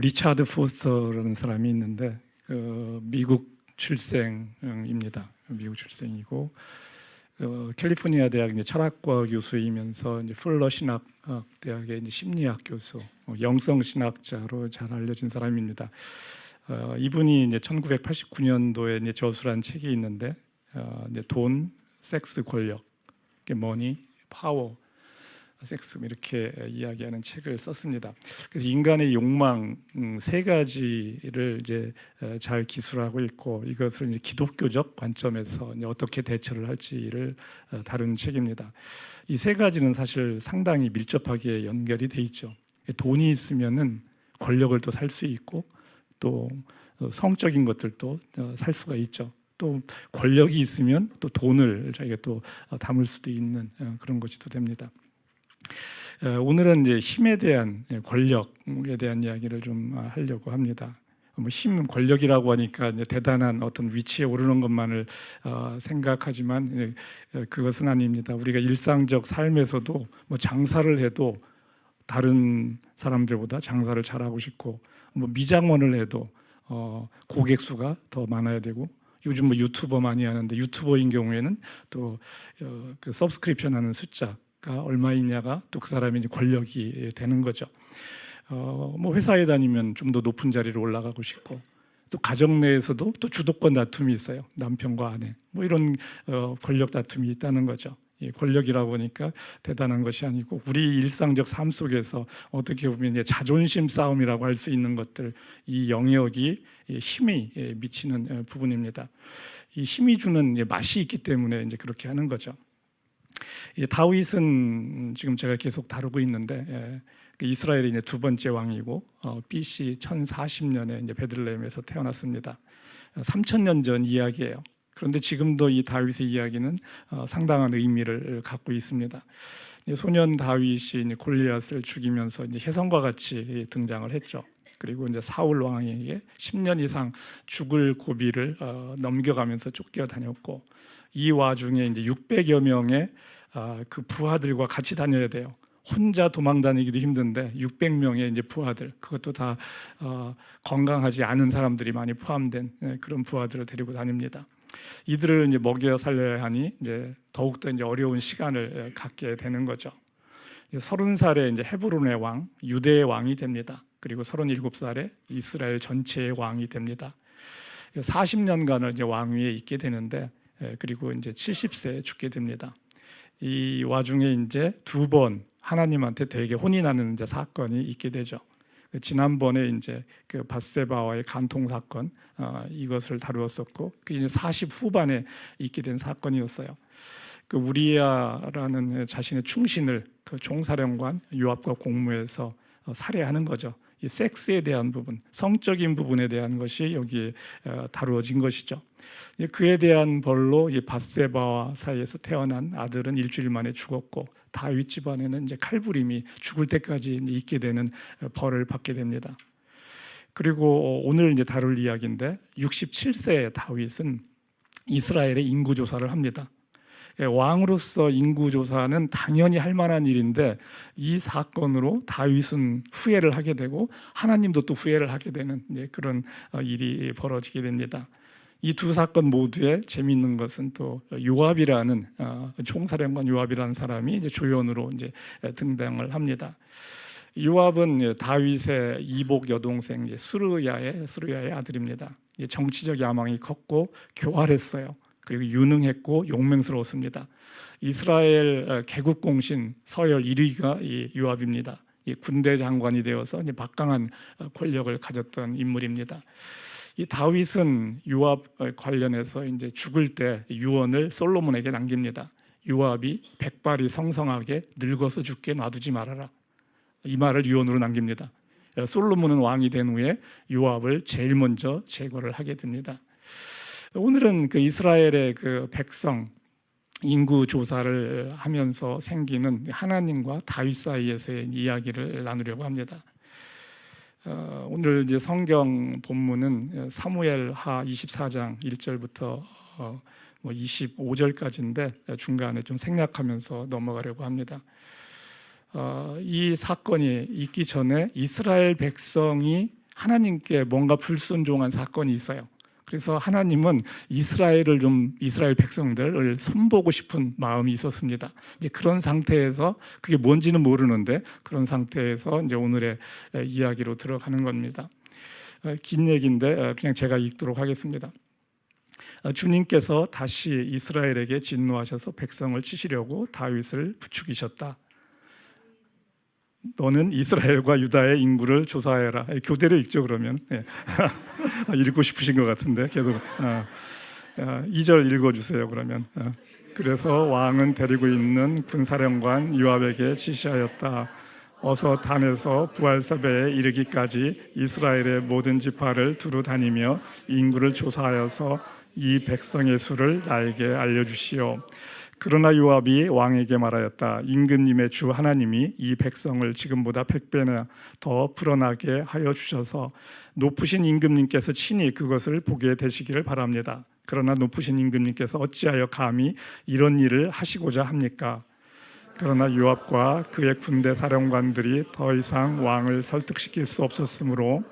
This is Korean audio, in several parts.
리차드 포스터라는 사람이 있는데 미국 출생입니다. 미국 출생이고 캘리포니아 대학 이제 철학과 교수이면서 이제 풀러 신학 대학의 이제 심리학 교수, 영성 신학자로 잘 알려진 사람입니다. 이분이 이제 1989년도에 이제 저술한 책이 있는데 이제 돈, 섹스, 권력, 머니, 파워, 섹스 이렇게 이야기하는 책을 썼습니다. 그래서 인간의 욕망 세 가지를 이제 잘 기술하고 있고 이것을 이제 기독교적 관점에서 이제 어떻게 대처를 할지를 다룬 책입니다. 이 세 가지는 사실 상당히 밀접하게 연결이 돼 있죠. 돈이 있으면은 권력을 또 살 수 있고 또 성적인 것들도 살 수가 있죠. 또 권력이 있으면 또 돈을 자기가 또 담을 수도 있는 그런 것이 또 됩니다. 오늘은 이제 힘에 대한 권력에 대한 이야기를 좀 하려고 합니다. 힘, 권력이라고 하니까 이제 대단한 어떤 위치에 오르는 것만을 생각하지만 그것은 아닙니다. 우리가 일상적 삶에서도 뭐 장사를 해도 다른 사람들보다 장사를 잘하고 싶고 뭐 미장원을 해도 고객 수가 더 많아야 되고 요즘 뭐 유튜버 많이 하는데 유튜버인 경우에는 또 그 서브스크립션 하는 숫자 얼마 있냐가 또 그 사람이 이제 권력이 되는 거죠. 뭐 회사에 다니면 좀 더 높은 자리로 올라가고 싶고 또 가정 내에서도 또 주도권 다툼이 있어요. 남편과 아내 뭐 이런 권력 다툼이 있다는 거죠. 권력이라고 하니까 대단한 것이 아니고 우리 일상적 삶 속에서 어떻게 보면 이제 자존심 싸움이라고 할 수 있는 것들 이 영역이 힘이 미치는 부분입니다. 이 힘이 주는 맛이 있기 때문에 이제 그렇게 하는 거죠. 다윗은 지금 제가 계속 다루고 있는데 이스라엘의 이제 두 번째 왕이고 BC 1040년에 이제 베들레헴에서 태어났습니다. 3000년 전 이야기예요. 그런데 지금도 이 다윗의 이야기는 상당한 의미를 갖고 있습니다. 소년 다윗이 이제 골리앗을 죽이면서 이제 혜성과 같이 등장을 했죠. 그리고 이제 사울 왕에게 10년 이상 죽을 고비를 넘겨가면서 쫓겨다녔고 이 와중에 이제 600여 명의 그 부하들과 같이 다녀야 돼요. 혼자 도망 다니기도 힘든데 600명의 이제 부하들, 그것도 다 건강하지 않은 사람들이 많이 포함된 그런 부하들을 데리고 다닙니다. 이들을 이제 먹여 살려야 하니 이제 더욱더 이제 어려운 시간을 갖게 되는 거죠. 30살에 이제 헤브론의 왕, 유대의 왕이 됩니다. 그리고 37살에 이스라엘 전체의 왕이 됩니다. 40년간을 이제 왕위에 있게 되는데 그리고 이제 70세에 죽게 됩니다. 이 와중에 이제 두 번 하나님한테 되게 혼이 나는 이제 사건이 있게 되죠. 지난번에 이제 그 밧세바와의 간통 사건 이것을 다루었었고 그 이제 40 후반에 있게 된 사건이었어요. 그 우리야라는 자신의 충신을 그 종사령관 요압과 공무에서 살해하는 거죠. 이 섹스에 대한 부분, 성적인 부분에 대한 것이 여기에 다루어진 것이죠. 그에 대한 벌로 이 밧세바와 사이에서 태어난 아들은 일주일 만에 죽었고 다윗 집안에는 이제 칼부림이 죽을 때까지 이제 있게 되는 벌을 받게 됩니다. 그리고 오늘 이제 다룰 이야기인데 67세의 다윗은 이스라엘의 인구 조사를 합니다. 왕으로서 인구 조사는 당연히 할 만한 일인데 이 사건으로 다윗은 후회를 하게 되고 하나님도 또 후회를 하게 되는 이제 그런 일이 벌어지게 됩니다. 이 두 사건 모두에 재미있는 것은 또 요압이라는 총사령관 요압이라는 사람이 이제 조연으로 이제 등장을 합니다. 요압은 다윗의 이복 여동생 스루야의 아들입니다. 정치적 야망이 컸고 교활했어요. 그리고 유능했고 용맹스러웠습니다. 이스라엘 개국공신 서열 1위가 이 요압입니다. 군대 장관이 되어서 이제 막강한 권력을 가졌던 인물입니다. 이 다윗은 요압 관련해서 이제 죽을 때 유언을 솔로몬에게 남깁니다. 요압이 백발이 성성하게 늙어서 죽게 놔두지 말아라. 이 말을 유언으로 남깁니다. 솔로몬은 왕이 된 후에 요압을 제일 먼저 제거를 하게 됩니다. 오늘은 그 이스라엘의 그 백성 인구 조사를 하면서 생기는 하나님과 다윗 사이에서의 이야기를 나누려고 합니다. 오늘 이제 성경 본문은 사무엘하 24장 1절부터 25절까지인데 중간에 좀 생략하면서 넘어가려고 합니다. 이 사건이 있기 전에 이스라엘 백성이 하나님께 뭔가 불순종한 사건이 있어요. 그래서 하나님은 이스라엘 백성들을 손보고 싶은 마음이 있었습니다. 이제 그런 상태에서 그게 뭔지는 모르는데 그런 상태에서 이제 오늘의 이야기로 들어가는 겁니다. 긴 얘기인데 그냥 제가 읽도록 하겠습니다. 주님께서 다시 이스라엘에게 진노하셔서 백성을 치시려고 다윗을 부추기셨다. 너는 이스라엘과 유다의 인구를 조사해라. 교대로 읽죠 그러면. 예. 읽고 싶으신 것 같은데 계속 2절 읽어주세요 그러면. 그래서 왕은 데리고 있는 군사령관 요압에게 지시하였다. 어서 단에서 부알세바에 이르기까지 이스라엘의 모든 지파를 두루 다니며 인구를 조사하여서 이 백성의 수를 나에게 알려주시오. 그러나 요압이 왕에게 말하였다. 임금님의 주 하나님이 이 백성을 지금보다 100배나 더 불어나게 하여 주셔서 높으신 임금님께서 친히 그것을 보게 되시기를 바랍니다. 그러나 높으신 임금님께서 어찌하여 감히 이런 일을 하시고자 합니까? 그러나 요압과 그의 군대 사령관들이 더 이상 왕을 설득시킬 수 없었으므로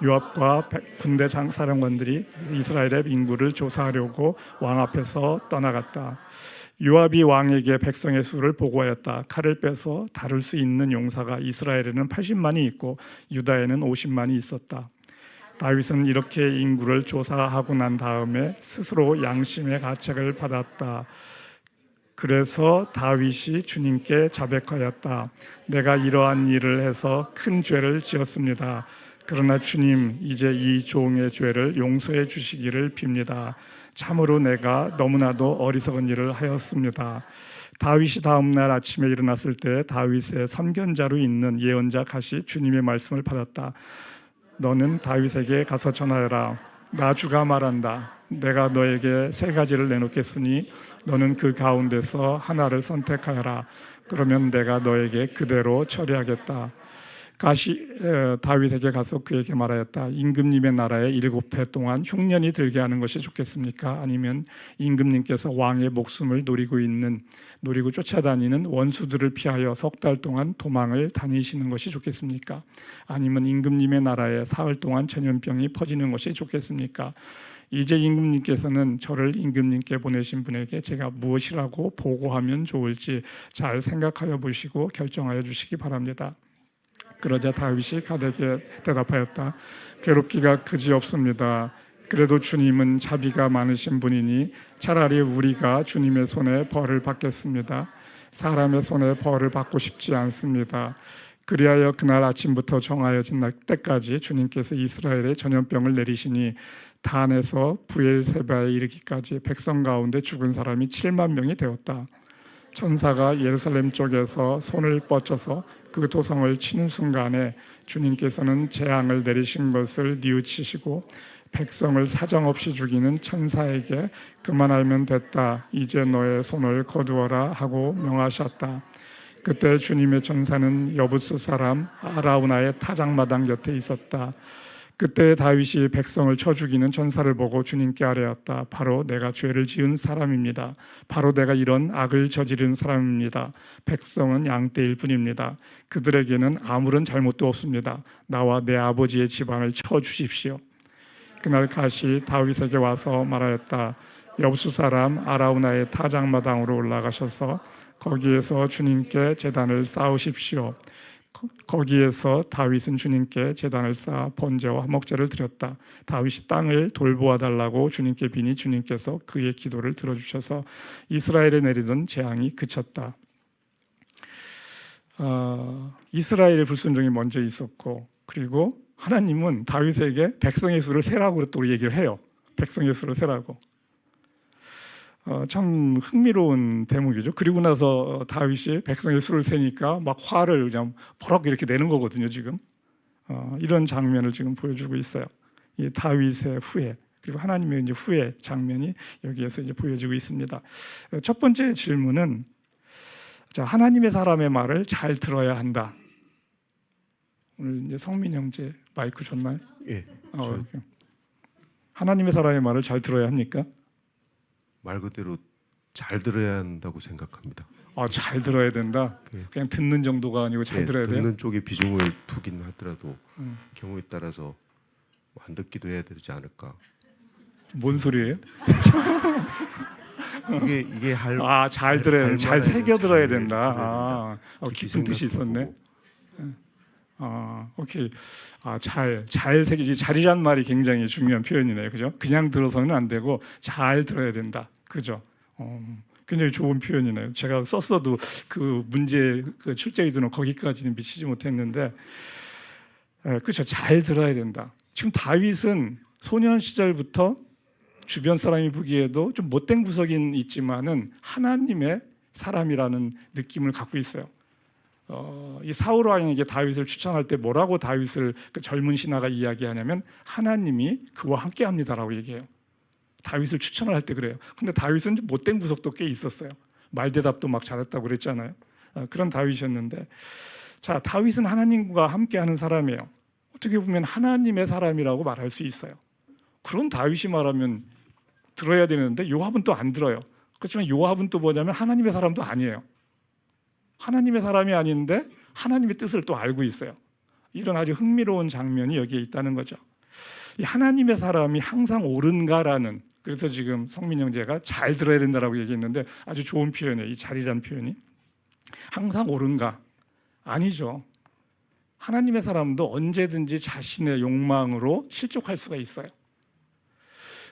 요압과 군대 사령관들이 이스라엘의 인구를 조사하려고 왕 앞에서 떠나갔다. 요압이 왕에게 백성의 수를 보고하였다. 칼을 빼서 다룰 수 있는 용사가 이스라엘에는 80만이 있고 유다에는 50만이 있었다. 다윗은 이렇게 인구를 조사하고 난 다음에 스스로 양심의 가책을 받았다. 그래서 다윗이 주님께 자백하였다. 내가 이러한 일을 해서 큰 죄를 지었습니다. 그러나 주님, 이제 이 종의 죄를 용서해 주시기를 빕니다. 참으로 내가 너무나도 어리석은 일을 하였습니다. 다윗이 다음 날 아침에 일어났을 때 다윗의 선견자로 있는 예언자 갓이 주님의 말씀을 받았다. 너는 다윗에게 가서 전하여라. 나 주가 말한다. 내가 너에게 3가지를 내놓겠으니 너는 그 가운데서 하나를 선택하여라. 그러면 내가 너에게 그대로 처리하겠다. 갓이 다윗에게 가서 그에게 말하였다. 임금님의 나라에 7해 동안 흉년이 들게 하는 것이 좋겠습니까? 아니면 임금님께서 왕의 목숨을 노리고 쫓아다니는 원수들을 피하여 3달 동안 도망을 다니시는 것이 좋겠습니까? 아니면 임금님의 나라에 사흘 동안 전염병이 퍼지는 것이 좋겠습니까? 이제 임금님께서는 저를 임금님께 보내신 분에게 제가 무엇이라고 보고하면 좋을지 잘 생각하여 보시고 결정하여 주시기 바랍니다. 그러자 다윗이 갓에게 대답하였다. 괴롭기가 그지없습니다. 그래도 주님은 자비가 많으신 분이니 차라리 우리가 주님의 손에 벌을 받겠습니다. 사람의 손에 벌을 받고 싶지 않습니다. 그리하여 그날 아침부터 정하여진 때까지 주님께서 이스라엘에 전염병을 내리시니 단에서 부엘세바에 이르기까지 백성 가운데 죽은 사람이 7만 명이 되었다. 천사가 예루살렘 쪽에서 손을 뻗쳐서 그 도성을 치는 순간에 주님께서는 재앙을 내리신 것을 뉘우치시고 백성을 사정없이 죽이는 천사에게 그만하면 됐다. 이제 너의 손을 거두어라 하고 명하셨다. 그때 주님의 천사는 여부스 사람 아라우나의 타작마당 곁에 있었다. 그때 다윗이 백성을 쳐 죽이는 천사를 보고 주님께 아뢰었다. 바로 내가 죄를 지은 사람입니다. 바로 내가 이런 악을 저지른 사람입니다. 백성은 양떼일 뿐입니다. 그들에게는 아무런 잘못도 없습니다. 나와 내 아버지의 집안을 쳐 주십시오. 그날 갓이 다윗에게 와서 말하였다. 여부수 사람 아라우나의 타작마당으로 올라가셔서 거기에서 주님께 제단을 쌓으십시오. 거기에서 다윗은 주님께 제단을 쌓아 번제와 화목제를 드렸다. 다윗이 땅을 돌보아 달라고 주님께 비니 주님께서 그의 기도를 들어주셔서 이스라엘에 내리던 재앙이 그쳤다. 이스라엘의 불순종이 먼저 있었고, 그리고 하나님은 다윗에게 백성의 수를 세라고 또 얘기를 해요. 백성의 수를 세라고. 참 흥미로운 대목이죠. 그리고 나서 다윗이 백성의 수를 세니까 막 화를 그냥 버럭 이렇게 내는 거거든요. 지금 이런 장면을 지금 보여주고 있어요. 이 다윗의 후회 그리고 하나님의 이제 후회 장면이 여기에서 이제 보여지고 있습니다. 첫 번째 질문은 하나님의 사람의 말을 잘 들어야 한다. 오늘 이제 성민 형제 마이크 줬나요? 예. 하나님의 사람의 말을 잘 들어야 합니까? 말 그대로 잘 들어야 한다고 생각합니다. 잘 들어야 된다. 그냥 듣는 정도가 아니고 잘 들어야 돼요. 듣는 쪽에 비중을 두긴 하더라도 경우에 따라서 안 듣기도 해야 되지 않을까. 뭔 소리예요? 이게 할 잘 들어야 할 잘 만한 새겨 들어야 잘 된다. 들어야 된다. 깊이 깊은 뜻이 있었네. 생각해보고. 오케이. 잘 새기지. 잘이란 말이 굉장히 중요한 표현이네요. 그죠? 그냥 들어서는 안 되고 잘 들어야 된다. 그죠? 굉장히 좋은 표현이네요. 제가 썼어도 그 문제 그 출제의도는 거기까지는 미치지 못했는데, 그렇죠. 잘 들어야 된다. 지금 다윗은 소년 시절부터 주변 사람이 보기에도 좀 못된 구석은 있지만은 하나님의 사람이라는 느낌을 갖고 있어요. 이 사울 왕에게 다윗을 추천할 때 뭐라고 다윗을 그 젊은 신하가 이야기하냐면 하나님이 그와 함께합니다라고 얘기해요. 다윗을 추천을 할 때 그래요. 근데 다윗은 좀 못된 구석도 꽤 있었어요. 말대답도 막 잘했다고 그랬잖아요. 그런 다윗이었는데, 자, 다윗은 하나님과 함께하는 사람이에요. 어떻게 보면 하나님의 사람이라고 말할 수 있어요. 그런 다윗이 말하면 들어야 되는데 요압은 또 안 들어요. 그렇지만 요압은 또 뭐냐면 하나님의 사람도 아니에요. 하나님의 사람이 아닌데 하나님의 뜻을 또 알고 있어요. 이런 아주 흥미로운 장면이 여기에 있다는 거죠. 이 하나님의 사람이 항상 옳은가라는, 그래서 지금 성민 형제가 잘 들어야 된다라고 얘기했는데 아주 좋은 표현이에요. 이 잘이라는 표현이. 항상 옳은가? 아니죠. 하나님의 사람도 언제든지 자신의 욕망으로 실족할 수가 있어요.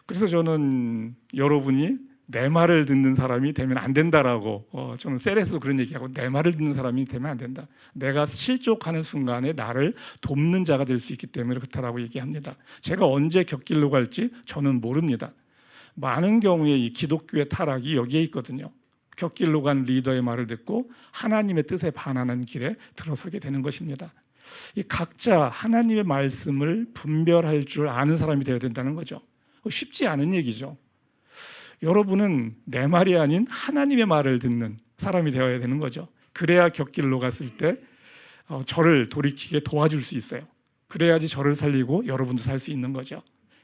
그래서 저는 여러분이 내 말을 듣는 사람이 되면 안 된다라고, 저는 셀에서 그런 얘기하고, 내 말을 듣는 사람이 되면 안 된다. 내가 실족하는 순간에 나를 돕는 자가 될 수 있기 때문에 그렇다라고 얘기합니다. 제가 언제 곁길로 갈지 저는 모릅니다. 많은 경우에 이 기독교의 타락이 여기에 있거든요. 곁길로 간 리더의 말을 듣고 하나님의 뜻에 반하는 길에 들어서게 되는 것입니다. 이 각자 하나님의 말씀을 분별할 줄 아는 사람이 되어야 된다는 거죠. 쉽지 않은 얘기죠. 여러분은 내 말이 아닌 하나님의 말을 듣는 사람이 되어야 되는 거죠. 그래야 곁길로 갔을 때 저를 돌이키게 도와줄 수 있어요. 그래야지 저를 살리고 여러분도 살 수 있는 거죠.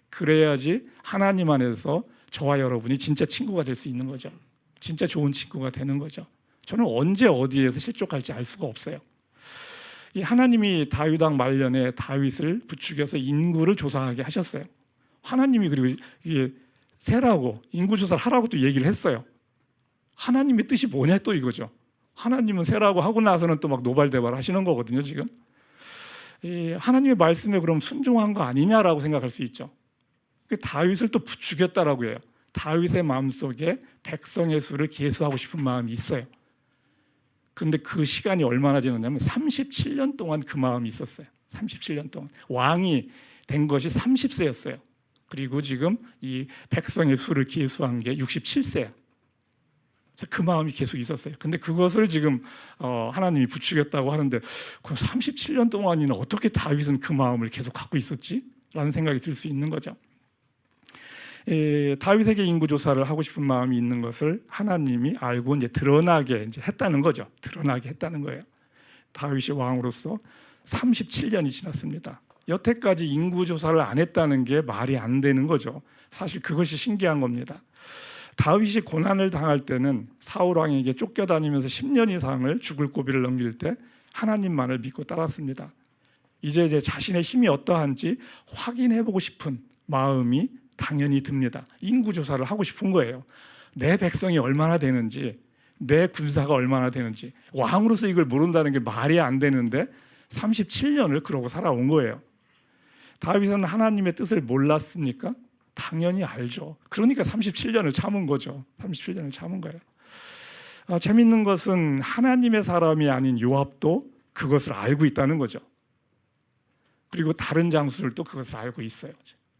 그래야지 하나님 안에서 저와 여러분이 진짜 친구가 될 수 있는 거죠. 진짜 좋은 친구가 되는 거죠. 저는 언제 어디에서 실족할지 알 수가 없어요. 이 하나님이 다윗 왕 말년에 다윗을 부추겨서 인구를 조사하게 하셨어요. 하나님이 그리고 이게 세라고 인구조사를 하라고 또 얘기를 했어요. 하나님의 뜻이 뭐냐 또 이거죠. 하나님은 세라고 하고 나서는 또 막 노발대발 하시는 거거든요. 지금 이 하나님의 말씀에 그럼 순종한 거 아니냐라고 생각할 수 있죠. 다윗을 또 부추겼다라고 해요. 다윗의 마음속에 백성의 수를 계수하고 싶은 마음이 있어요. 근데 그 시간이 얼마나 지났냐면 37년 동안 그 마음이 있었어요. 37년 동안 왕이 된 것이 30세였어요. 그리고 지금 이 백성의 수를 계수한 게 67세야. 그 마음이 계속 있었어요. 근데 그것을 지금 하나님이 부추겼다고 하는데, 그럼 37년 동안이나 어떻게 다윗은 그 마음을 계속 갖고 있었지? 라는 생각이 들 수 있는 거죠. 다윗에게 인구 조사를 하고 싶은 마음이 있는 것을 하나님이 알고 이제 드러나게 이제 했다는 거죠. 드러나게 했다는 거예요. 다윗이 왕으로서 37년이 지났습니다. 여태까지 인구 조사를 안 했다는 게 말이 안 되는 거죠. 사실 그것이 신기한 겁니다. 다윗이 고난을 당할 때는 사울 왕에게 쫓겨다니면서 10년 이상을 죽을 고비를 넘길 때 하나님만을 믿고 따랐습니다. 이제 자신의 힘이 어떠한지 확인해보고 싶은 마음이 당연히 듭니다. 인구 조사를 하고 싶은 거예요. 내 백성이 얼마나 되는지, 내 군사가 얼마나 되는지. 왕으로서 이걸 모른다는 게 말이 안 되는데 37년을 그러고 살아온 거예요. 다윗은 하나님의 뜻을 몰랐습니까? 당연히 알죠. 그러니까 37년을 참은 거죠. 37년을 참은 거예요. 재밌는 것은 하나님의 사람이 아닌 요압도 그것을 알고 있다는 거죠. 그리고 다른 장수들도 그것을 알고 있어요.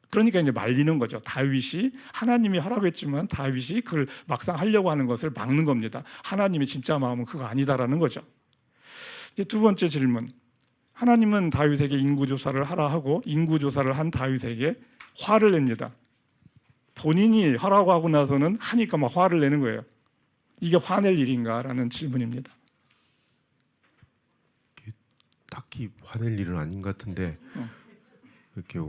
그러니까 이제 말리는 거죠. 다윗이 하나님이 하라고 했지만 다윗이 그걸 막상 하려고 하는 것을 막는 겁니다. 하나님의 진짜 마음은 그거 아니다라는 거죠. 이제 두 번째 질문. 하나님은 다윗에게 인구조사를 하라 하고 인구조사를 한 다윗에게 화를 냅니다. 본인이 하라고 하고 나서는 하니까 막 화를 내는 거예요. 이게 화낼 일인가라는 질문입니다. 딱히 화낼 일은 아닌 것 같은데 이렇게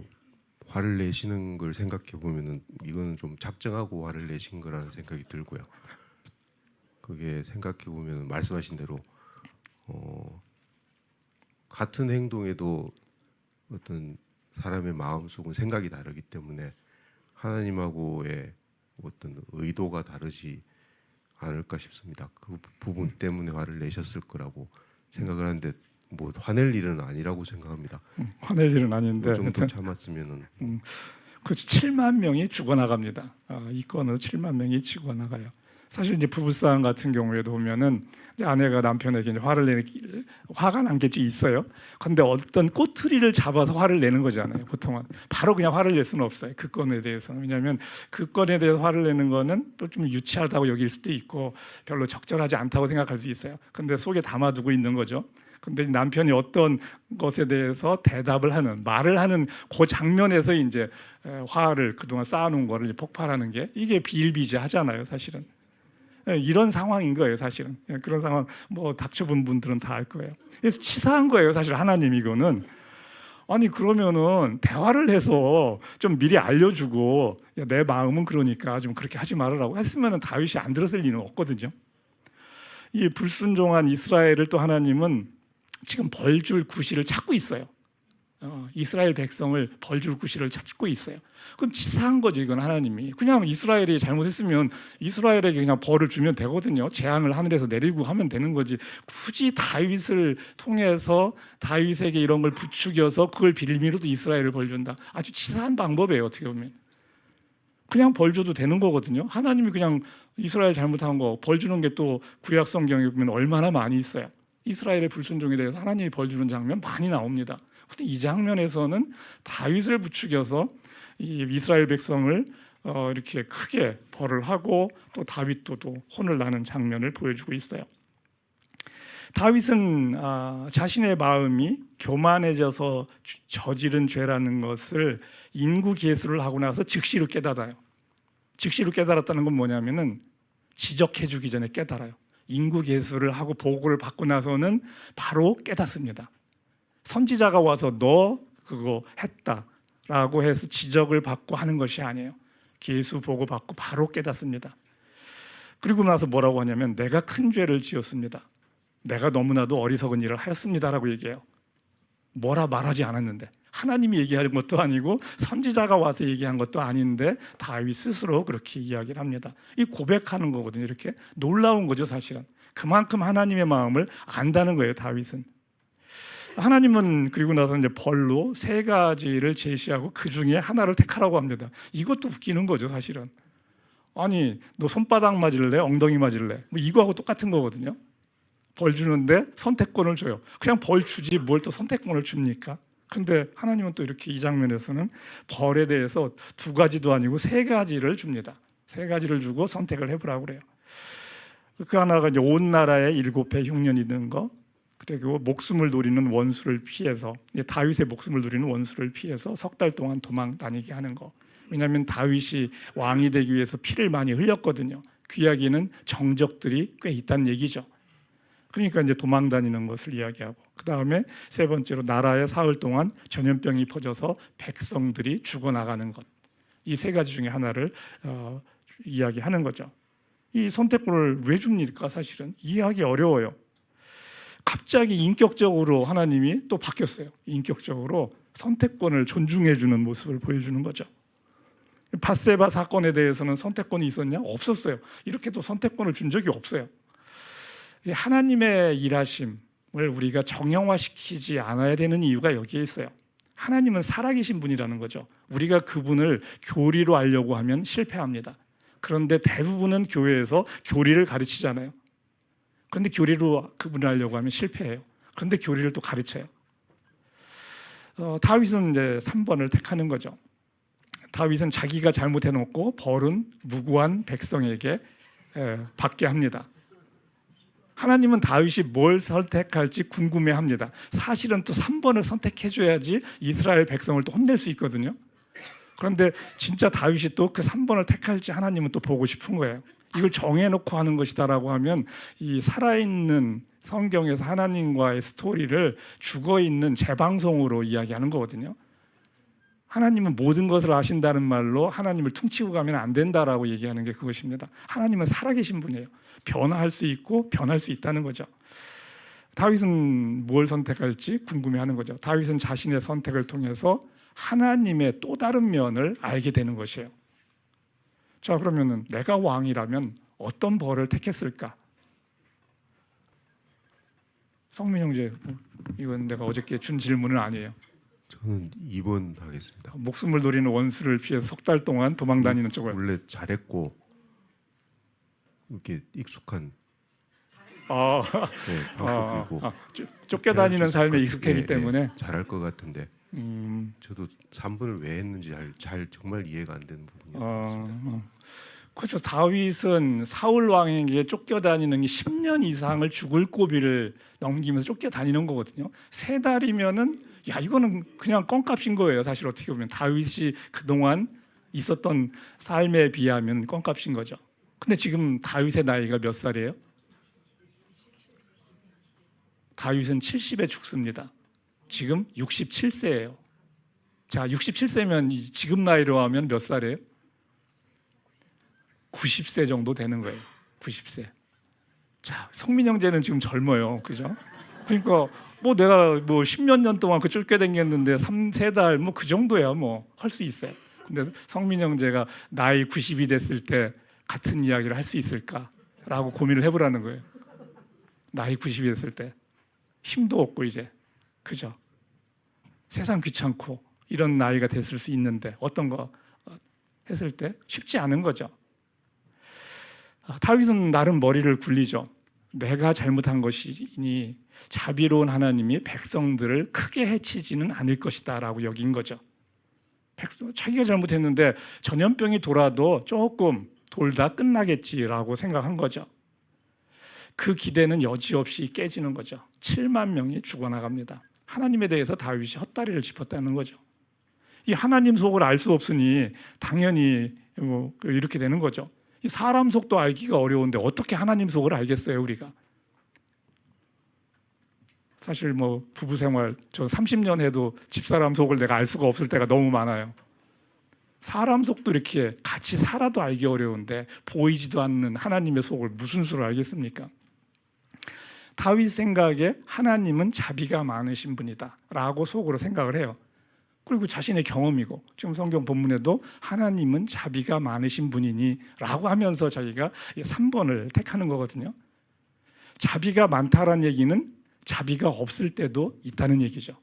화를 내시는 걸 생각해 보면은 이거는 좀 작정하고 화를 내신 거라는 생각이 들고요. 그게 생각해 보면 말씀하신 대로 같은 행동에도 어떤 사람의 마음속은 생각이 다르기 때문에 하나님하고의 어떤 의도가 다르지 않을까 싶습니다. 그 부분 때문에 화를 내셨을 거라고 생각을 하는데 뭐 화낼 일은 아니라고 생각합니다. 화낼 일은 아닌데 이 정도 하여튼 참았으면은 그 7만 명이 죽어나갑니다. 이 건으로 7만 명이 죽어나가요. 사실 이제 부부싸움 같은 경우에도 보면은 이제 아내가 남편에게 이제 화가 난 게 있어요. 그런데 어떤 꼬투리를 잡아서 화를 내는 거잖아요. 보통은 바로 그냥 화를 낼 수는 없어요. 그 건에 대해서는. 왜냐하면 그 건에 대해서 화를 내는 거는 또 좀 유치하다고 여길 수도 있고 별로 적절하지 않다고 생각할 수 있어요. 근데 속에 담아두고 있는 거죠. 근데 남편이 어떤 것에 대해서 대답을 하는 말을 하는 그 장면에서 이제 화를 그동안 쌓아놓은 거를 이제 폭발하는 게 이게 비일비재하잖아요, 사실은. 이런 상황인 거예요, 사실은. 그런 상황 뭐 닥쳐본 분들은 다 알 거예요. 그래서 치사한 거예요, 사실 하나님 이거는. 아니 그러면은 대화를 해서 좀 미리 알려주고 야, 내 마음은 그러니까 좀 그렇게 하지 말으라고 했으면은 다윗이 안 들었을 리는 없거든요. 이 불순종한 이스라엘을 또 하나님은 지금 벌줄 구실을 찾고 있어요. 이스라엘 백성을 벌줄 구실을 찾고 있어요. 그럼 치사한 거죠, 이건 하나님이. 그냥 이스라엘이 잘못했으면 이스라엘에게 그냥 벌을 주면 되거든요. 재앙을 하늘에서 내리고 하면 되는 거지. 굳이 다윗을 통해서 다윗에게 이런 걸 부추겨서 그걸 빌미로도 이스라엘을 벌 준다. 아주 치사한 방법이에요, 어떻게 보면. 그냥 벌 줘도 되는 거거든요. 하나님이 그냥 이스라엘 잘못한 거 벌 주는 게 또 구약 성경에 보면 얼마나 많이 있어요. 이스라엘의 불순종에 대해서 하나님이 벌 주는 장면 많이 나옵니다. 근데 이 장면에서는 다윗을 부추겨서 이 이스라엘 백성을 이렇게 크게 벌을 하고 또 다윗도 또 혼을 나는 장면을 보여주고 있어요. 다윗은 자신의 마음이 교만해져서 저지른 죄라는 것을 인구계수를 하고 나서 즉시로 깨달아요. 즉시로 깨달았다는 건 뭐냐면은 지적해주기 전에 깨달아요. 인구계수를 하고 보고를 받고 나서는 바로 깨닫습니다. 선지자가 와서 너 그거 했다라고 해서 지적을 받고 하는 것이 아니에요. 계수 보고 받고 바로 깨닫습니다. 그리고 나서 뭐라고 하냐면 내가 큰 죄를 지었습니다. 내가 너무나도 어리석은 일을 하였습니다라고 얘기해요. 뭐라 말하지 않았는데 하나님이 얘기하는 것도 아니고 선지자가 와서 얘기한 것도 아닌데 다윗 스스로 그렇게 이야기를 합니다. 이 고백하는 거거든요. 이렇게 놀라운 거죠, 사실은. 그만큼 하나님의 마음을 안다는 거예요, 다윗은. 하나님은 그리고 나서 이제 벌로 3가지를 제시하고 그 중에 하나를 택하라고 합니다. 이것도 웃기는 거죠, 사실은. 아니, 너 손바닥 맞을래? 엉덩이 맞을래? 뭐 이거하고 똑같은 거거든요. 벌 주는데 선택권을 줘요. 그냥 벌 주지 뭘 또 선택권을 줍니까? 근데 하나님은 또 이렇게 이 장면에서는 벌에 대해서 2가지도 아니고 3가지를 줍니다. 3가지를 주고 선택을 해보라고 그래요. 그 하나가 이제 온 나라에 7배 흉년이 드는 거, 그리고 목숨을 노리는 원수를 피해서 다윗의 목숨을 노리는 원수를 피해서 3달 동안 도망 다니게 하는 거. 왜냐하면 다윗이 왕이 되기 위해서 피를 많이 흘렸거든요. 그 이야기는 정적들이 꽤 있다는 얘기죠. 그러니까 이제 도망 다니는 것을 이야기하고, 그 다음에 3번째로 나라에 사흘 동안 전염병이 퍼져서 백성들이 죽어나가는 것. 이 3가지 중에 하나를 이야기하는 거죠. 이 선택권을 왜 줍니까? 사실은 이해하기 어려워요. 갑자기 인격적으로 하나님이 또 바뀌었어요. 인격적으로 선택권을 존중해주는 모습을 보여주는 거죠. 밧세바 사건에 대해서는 선택권이 있었냐? 없었어요. 이렇게도 선택권을 준 적이 없어요. 하나님의 일하심을 우리가 정형화시키지 않아야 되는 이유가 여기에 있어요. 하나님은 살아계신 분이라는 거죠. 우리가 그분을 교리로 알려고 하면 실패합니다. 그런데 대부분은 교회에서 교리를 가르치잖아요. 그런데 교리로 그분을 알려고 하면 실패해요. 그런데 교리를 또 가르쳐요. 다윗은 이제 3번을 택하는 거죠. 다윗은 자기가 잘못해놓고 벌은 무고한 백성에게 받게 합니다. 하나님은 다윗이 뭘 선택할지 궁금해합니다. 사실은 또 3번을 선택해줘야지 이스라엘 백성을 또 혼낼 수 있거든요. 그런데 진짜 다윗이 또 그 3번을 택할지 하나님은 또 보고 싶은 거예요. 이걸 정해놓고 하는 것이다라고 하면 이 살아있는 성경에서 하나님과의 스토리를 죽어있는 재방송으로 이야기하는 거거든요. 하나님은 모든 것을 아신다는 말로 하나님을 퉁치고 가면 안 된다라고 얘기하는 게 그것입니다. 하나님은 살아계신 분이에요. 변화할 수 있고 변할 수 있다는 거죠. 다윗은 뭘 선택할지 궁금해하는 거죠. 다윗은 자신의 선택을 통해서 하나님의 또 다른 면을 알게 되는 것이에요. 자, 그러면은 내가 왕이라면 어떤 벌을 택했을까? 성민 형제, 이건 내가 어저께 준 질문은 아니에요. 저는 2번 하겠습니다. 목숨을 노리는 원수를 피해서 석 달 동안 도망 다니는 쪽을. 원래 잘했고 이렇게 익숙한 아, 방법이고 쫓겨다니는 삶에 익숙했기 때문에 잘할 것 같은데 저도 3번을 왜 했는지 잘 정말 이해가 안 되는 부분이었던 것 같습니다. 그렇죠. 다윗은 사울 왕에게 쫓겨다니는 게 10년 이상을 죽을 고비를 넘기면서 쫓겨다니는 거거든요. 3달이면은 야, 이거는 그냥 껌값인 거예요. 사실 어떻게 보면 다윗이 그동안 있었던 삶에 비하면 껌값인 거죠. 근데 지금 다윗의 나이가 몇 살이에요? 다윗은 70에 죽습니다. 지금 67세예요. 자, 67세면 지금 나이로 하면 몇 살이에요? 90세 정도 되는 거예요. 90세. 자, 성민 형제는 지금 젊어요. 그죠? 그러니까 뭐 내가 뭐 10몇 년 동안 그 쫓겨다녔는데 3달 뭐 그 정도야 뭐 할 수 있어요. 근데 성민 형제가 나이 90이 됐을 때 같은 이야기를 할 수 있을까라고 고민을 해보라는 거예요. 나이 90이 됐을 때 힘도 없고 이제 그죠? 세상 귀찮고 이런 나이가 됐을 수 있는데 어떤 거 했을 때 쉽지 않은 거죠. 다윗은 나름 머리를 굴리죠. 내가 잘못한 것이니 자비로운 하나님이 백성들을 크게 해치지는 않을 것이다라고 여긴 거죠. 자기가 잘못했는데 전염병이 돌아도 조금 돌다 끝나겠지라고 생각한 거죠. 그 기대는 여지없이 깨지는 거죠. 7만 명이 죽어나갑니다. 하나님에 대해서 다윗이 헛다리를 짚었다는 거죠. 이 하나님 속을 알 수 없으니 당연히 뭐 이렇게 되는 거죠. 이 사람 속도 알기가 어려운데 어떻게 하나님 속을 알겠어요, 우리가? 사실 뭐 부부 생활 저 30년 해도 집사람 속을 내가 알 수가 없을 때가 너무 많아요. 사람 속도 이렇게 같이 살아도 알기 어려운데 보이지도 않는 하나님의 속을 무슨 수로 알겠습니까? 다윗 생각에 하나님은 자비가 많으신 분이다라고 속으로 생각을 해요. 그리고 자신의 경험이고 지금 성경 본문에도 하나님은 자비가 많으신 분이니 라고 하면서 자기가 3번을 택하는 거거든요. 자비가 많다라는 얘기는 자비가 없을 때도 있다는 얘기죠.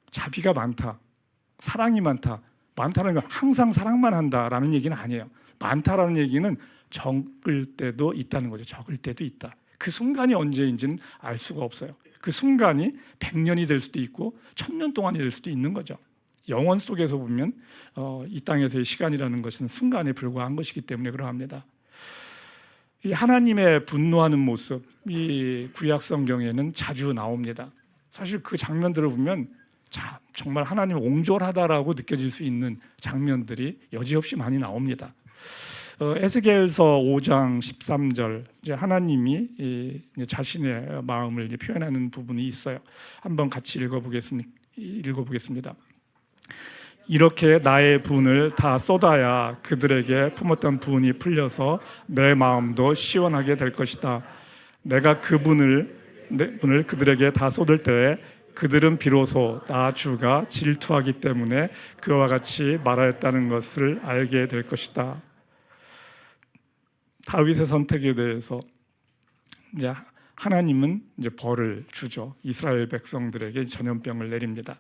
자비가 많다, 사랑이 많다. 많다는 건 항상 사랑만 한다라는 얘기는 아니에요. 많다라는 얘기는 적을 때도 있다는 거죠. 적을 때도 있다. 그 순간이 언제인지는 알 수가 없어요. 그 순간이 100년이 될 수도 있고 1000년 동안이 될 수도 있는 거죠. 영원 속에서 보면 이 땅에서의 시간이라는 것은 순간에 불과한 것이기 때문에 그러합니다. 이 하나님의 분노하는 모습, 이 구약 성경에는 자주 나옵니다. 사실 그 장면들을 보면 정말 하나님 옹졸하다라고 느껴질 수 있는 장면들이 여지없이 많이 나옵니다. 에스겔서 5장 13절 이제 하나님이 자신의 마음을 표현하는 부분이 있어요. 한번 같이 읽어보겠습니다. 이렇게 나의 분을 다 쏟아야 그들에게 품었던 분이 풀려서 내 마음도 시원하게 될 것이다. 내가 내 분을 그들에게 다 쏟을 때에 그들은 비로소 나 주가 질투하기 때문에 그와 같이 말하였다는 것을 알게 될 것이다. 다윗의 선택에 대해서 이제 하나님은 이제 벌을 주죠. 이스라엘 백성들에게 전염병을 내립니다.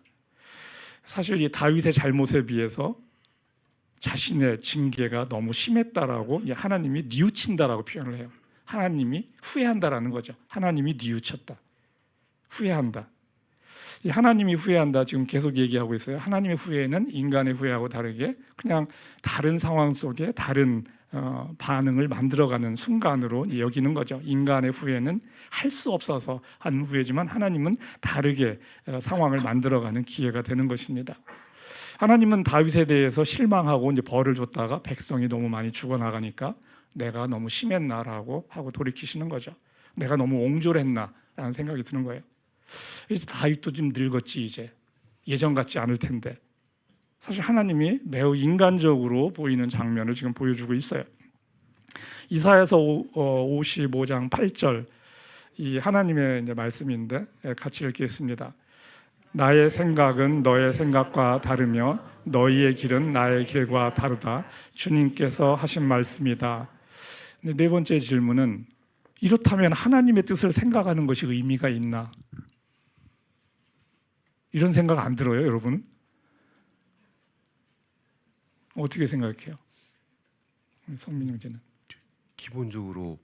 사실 이 다윗의 잘못에 비해서 자신의 징계가 너무 심했다라고 하나님이 뉘우친다라고 표현을 해요. 하나님이 후회한다라는 거죠. 하나님이 뉘우쳤다. 후회한다. 이 하나님이 후회한다 지금 계속 얘기하고 있어요. 하나님의 후회는 인간의 후회하고 다르게 그냥 다른 상황 속에 다른 반응을 만들어가는 순간으로 여기는 거죠. 인간의 후회는 할 수 없어서 한 후회지만 하나님은 다르게 상황을 만들어가는 기회가 되는 것입니다. 하나님은 다윗에 대해서 실망하고 이제 벌을 줬다가 백성이 너무 많이 죽어나가니까 내가 너무 심했나라고 하고 돌이키시는 거죠. 내가 너무 옹졸했나라는 생각이 드는 거예요. 이제 다윗도 좀 늙었지 이제 예전 같지 않을 텐데 사실 하나님이 매우 인간적으로 보이는 장면을 지금 보여주고 있어요. 이사야서 55장 8절 이 하나님의 이제 말씀인데 같이 읽겠습니다. 나의 생각은 너의 생각과 다르며 너희의 길은 나의 길과 다르다. 주님께서 하신 말씀이다. 네 번째 질문은 이렇다면 하나님의 뜻을 생각하는 것이 의미가 있나? 이런 생각 안 들어요, 여러분? 어떻게 생각해요? 성민 형제는? 기본적으로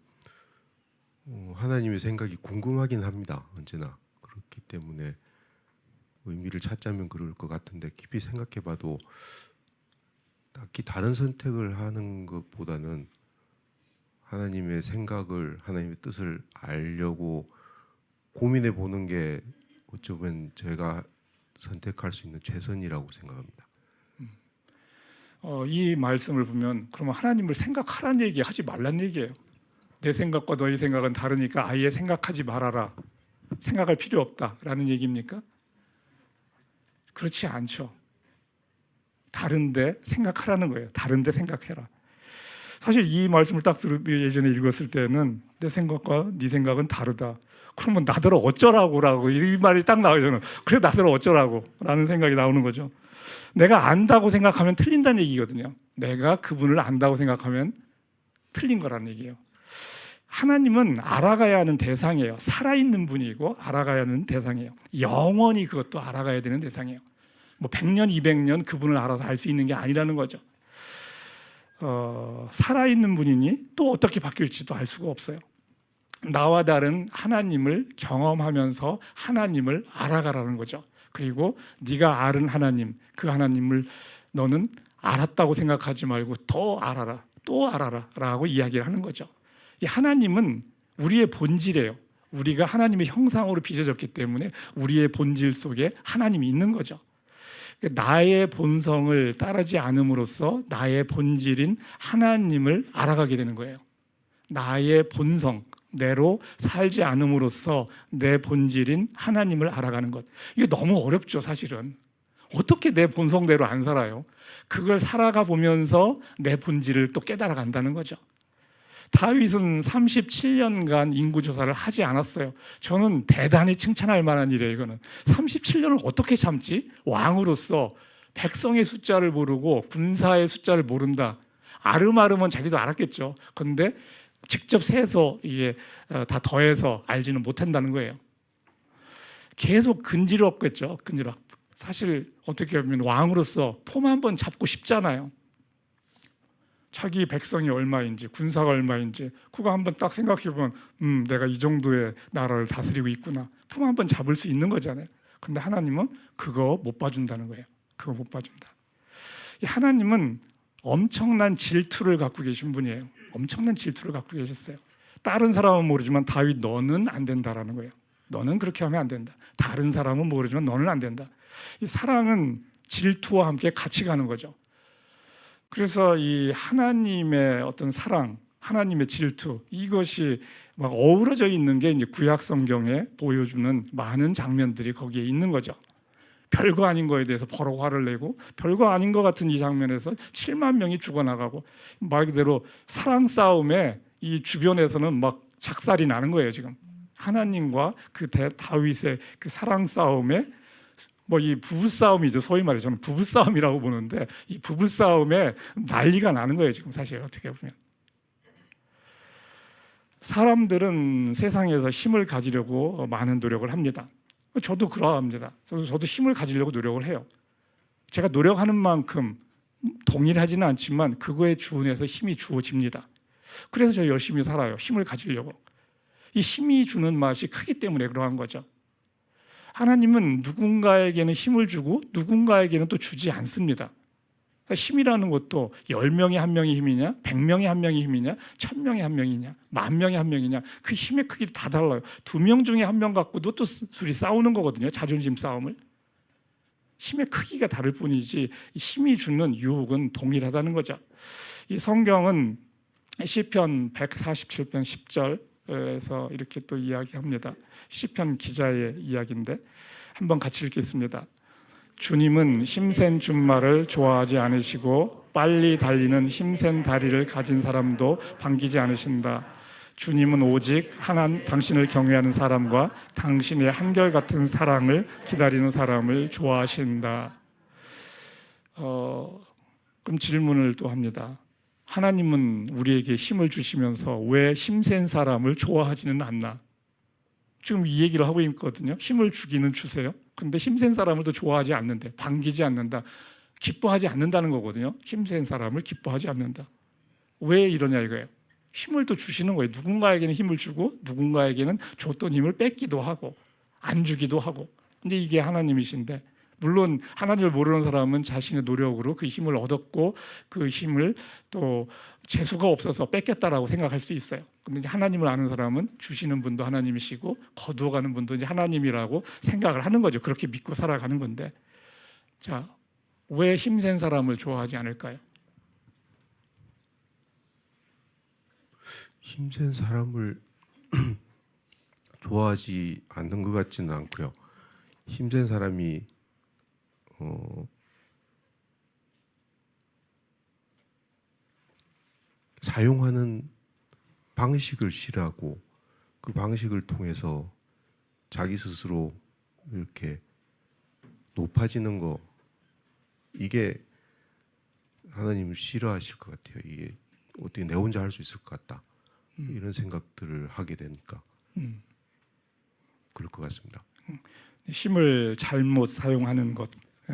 하나님의 생각이 궁금하긴 합니다. 언제나 그렇기 때문에 의미를 찾자면 그럴 것 같은데 깊이 생각해봐도 딱히 다른 선택을 하는 것보다는 하나님의 생각을 하나님의 뜻을 알려고 고민해 보는 게 어쩌면 제가 선택할 수 있는 최선이라고 생각합니다. 이 말씀을 보면 그러면 하나님을 생각하라는 얘기 하지 말란 얘기예요. 내 생각과 너희 생각은 다르니까 아예 생각하지 말아라. 생각할 필요 없다라는 얘기입니까? 그렇지 않죠. 다른데 생각하라는 거예요. 다른데 생각해라. 사실 이 말씀을 딱 예전에 읽었을 때는 내 생각과 네 생각은 다르다. 그러면 나더러 어쩌라고라고 이 말이 딱 나오잖아요. 그래 나더러 어쩌라고 라는 생각이 나오는 거죠. 내가 안다고 생각하면 틀린다는 얘기거든요. 내가 그분을 안다고 생각하면 틀린 거라는 얘기예요. 하나님은 알아가야 하는 대상이에요. 살아있는 분이고 알아가야 하는 대상이에요. 영원히 그것도 알아가야 되는 대상이에요. 뭐 100년, 200년 그분을 알아서 알 수 있는 게 아니라는 거죠. 살아있는 분이니 또 어떻게 바뀔지도 알 수가 없어요. 나와 다른 하나님을 경험하면서 하나님을 알아가라는 거죠. 그리고 네가 아는 하나님, 그 하나님을 너는 알았다고 생각하지 말고 더 알아라, 또 알아라 라고 이야기를 하는 거죠. 이 하나님은 우리의 본질이에요. 우리가 하나님의 형상으로 빚어졌기 때문에 우리의 본질 속에 하나님이 있는 거죠. 나의 본성을 따르지 않음으로써 나의 본질인 하나님을 알아가게 되는 거예요. 나의 본성, 내로 살지 않음으로써 내 본질인 하나님을 알아가는 것. 이게 너무 어렵죠, 사실은. 어떻게 내 본성대로 안 살아요? 그걸 살아가 보면서 내 본질을 또 깨달아 간다는 거죠. 다윗은 37년간 인구조사를 하지 않았어요. 저는 대단히 칭찬할 만한 일이에요. 이거는 37년을 어떻게 참지? 왕으로서 백성의 숫자를 모르고 군사의 숫자를 모른다. 아름아름은 자기도 알았겠죠. 그런데 직접 세서 이게 다 더해서 알지는 못한다는 거예요. 계속 근지럽겠죠. 근지럽. 사실 어떻게 보면 왕으로서 폼 한번 잡고 싶잖아요. 자기 백성이 얼마인지, 군사가 얼마인지 그거 한번 딱 생각해 보면 내가 이 정도의 나라를 다스리고 있구나. 품 한번 잡을 수 있는 거잖아요. 근데 하나님은 그거 못 봐준다는 거예요. 그거 못 봐준다. 이 하나님은 엄청난 질투를 갖고 계신 분이에요. 엄청난 질투를 갖고 계셨어요. 다른 사람은 모르지만 다윗 너는 안 된다라는 거예요. 너는 그렇게 하면 안 된다. 다른 사람은 모르지만 너는 안 된다. 이 사랑은 질투와 함께 같이 가는 거죠. 그래서 이 하나님의 어떤 사랑, 하나님의 질투 이것이 막 어우러져 있는 게 이제 구약 성경에 보여주는 많은 장면들이 거기에 있는 거죠. 별거 아닌 거에 대해서 버럭 화를 내고 별거 아닌 것 같은 이 장면에서 7만 명이 죽어나가고 말 그대로 사랑 싸움에 이 주변에서는 막 작살이 나는 거예요. 지금 하나님과 그 다윗의 그 사랑 싸움에 뭐 이 부부 싸움이죠. 소위 말해 저는 부부 싸움이라고 보는데 이 부부 싸움에 난리가 나는 거예요. 지금 사실 어떻게 보면 사람들은 세상에서 힘을 가지려고 많은 노력을 합니다. 저도 그러합니다. 저도 힘을 가지려고 노력을 해요. 제가 노력하는 만큼 동일하지는 않지만 그거에 준해서 힘이 주어집니다. 그래서 저 열심히 살아요. 힘을 가지려고. 이 힘이 주는 맛이 크기 때문에 그러한 거죠. 하나님은 누군가에게는 힘을 주고 누군가에게는 또 주지 않습니다. 힘이라는 것도 10명이 한 명의 힘이냐 100명이 한 명의 힘이냐 1000명이 한 명이냐 10,000명이 한 명이냐 그 힘의 크기도 다 달라요. 2명 중에 한 명 갖고도 또 둘이 싸우는 거거든요. 자존심 싸움을. 힘의 크기가 다를 뿐이지 힘이 주는 유혹은 동일하다는 거죠. 이 성경은 시편 147편 10절에서 이렇게 또 이야기합니다. 시편 기자의 이야기인데 한번 같이 읽겠습니다. 주님은 힘센 준말을 좋아하지 않으시고 빨리 달리는 힘센 다리를 가진 사람도 반기지 않으신다. 주님은 오직 당신을 경외하는 사람과 당신의 한결같은 사랑을 기다리는 사람을 좋아하신다. 그럼 질문을 또 합니다. 하나님은 우리에게 힘을 주시면서 왜 힘센 사람을 좋아하지는 않나? 지금 이 얘기를 하고 있거든요. 힘을 주기는 주세요. 근데 힘센 사람을 또 좋아하지 않는데, 반기지 않는다, 기뻐하지 않는다는 거거든요. 힘센 사람을 기뻐하지 않는다. 왜 이러냐 이거예요. 힘을 또 주시는 거예요. 누군가에게는 힘을 주고 누군가에게는 줬던 힘을 뺏기도 하고 안 주기도 하고. 근데 이게 하나님이신데, 물론 하나님을 모르는 사람은 자신의 노력으로 그 힘을 얻었고 그 힘을 또 재수가 없어서 뺏겼다라고 생각할 수 있어요. 근데 이제 하나님을 아는 사람은 주시는 분도 하나님이시고 거두어가는 분도 이제 하나님이라고 생각을 하는 거죠. 그렇게 믿고 살아가는 건데, 자, 왜 힘센 사람을 좋아하지 않을까요? 힘센 사람을 좋아하지 않는 것 같지는 않고요. 힘센 사람이 사용하는 방식을 싫어하고 그 방식을 통해서 자기 스스로 이렇게 높아지는 거, 이게 하나님 싫어하실 것 같아요. 이게 어떻게 내 혼자 할 수 있을 것 같다, 이런 생각들을 하게 되니까 그럴 것 같습니다. 힘을 잘못 사용하는 것,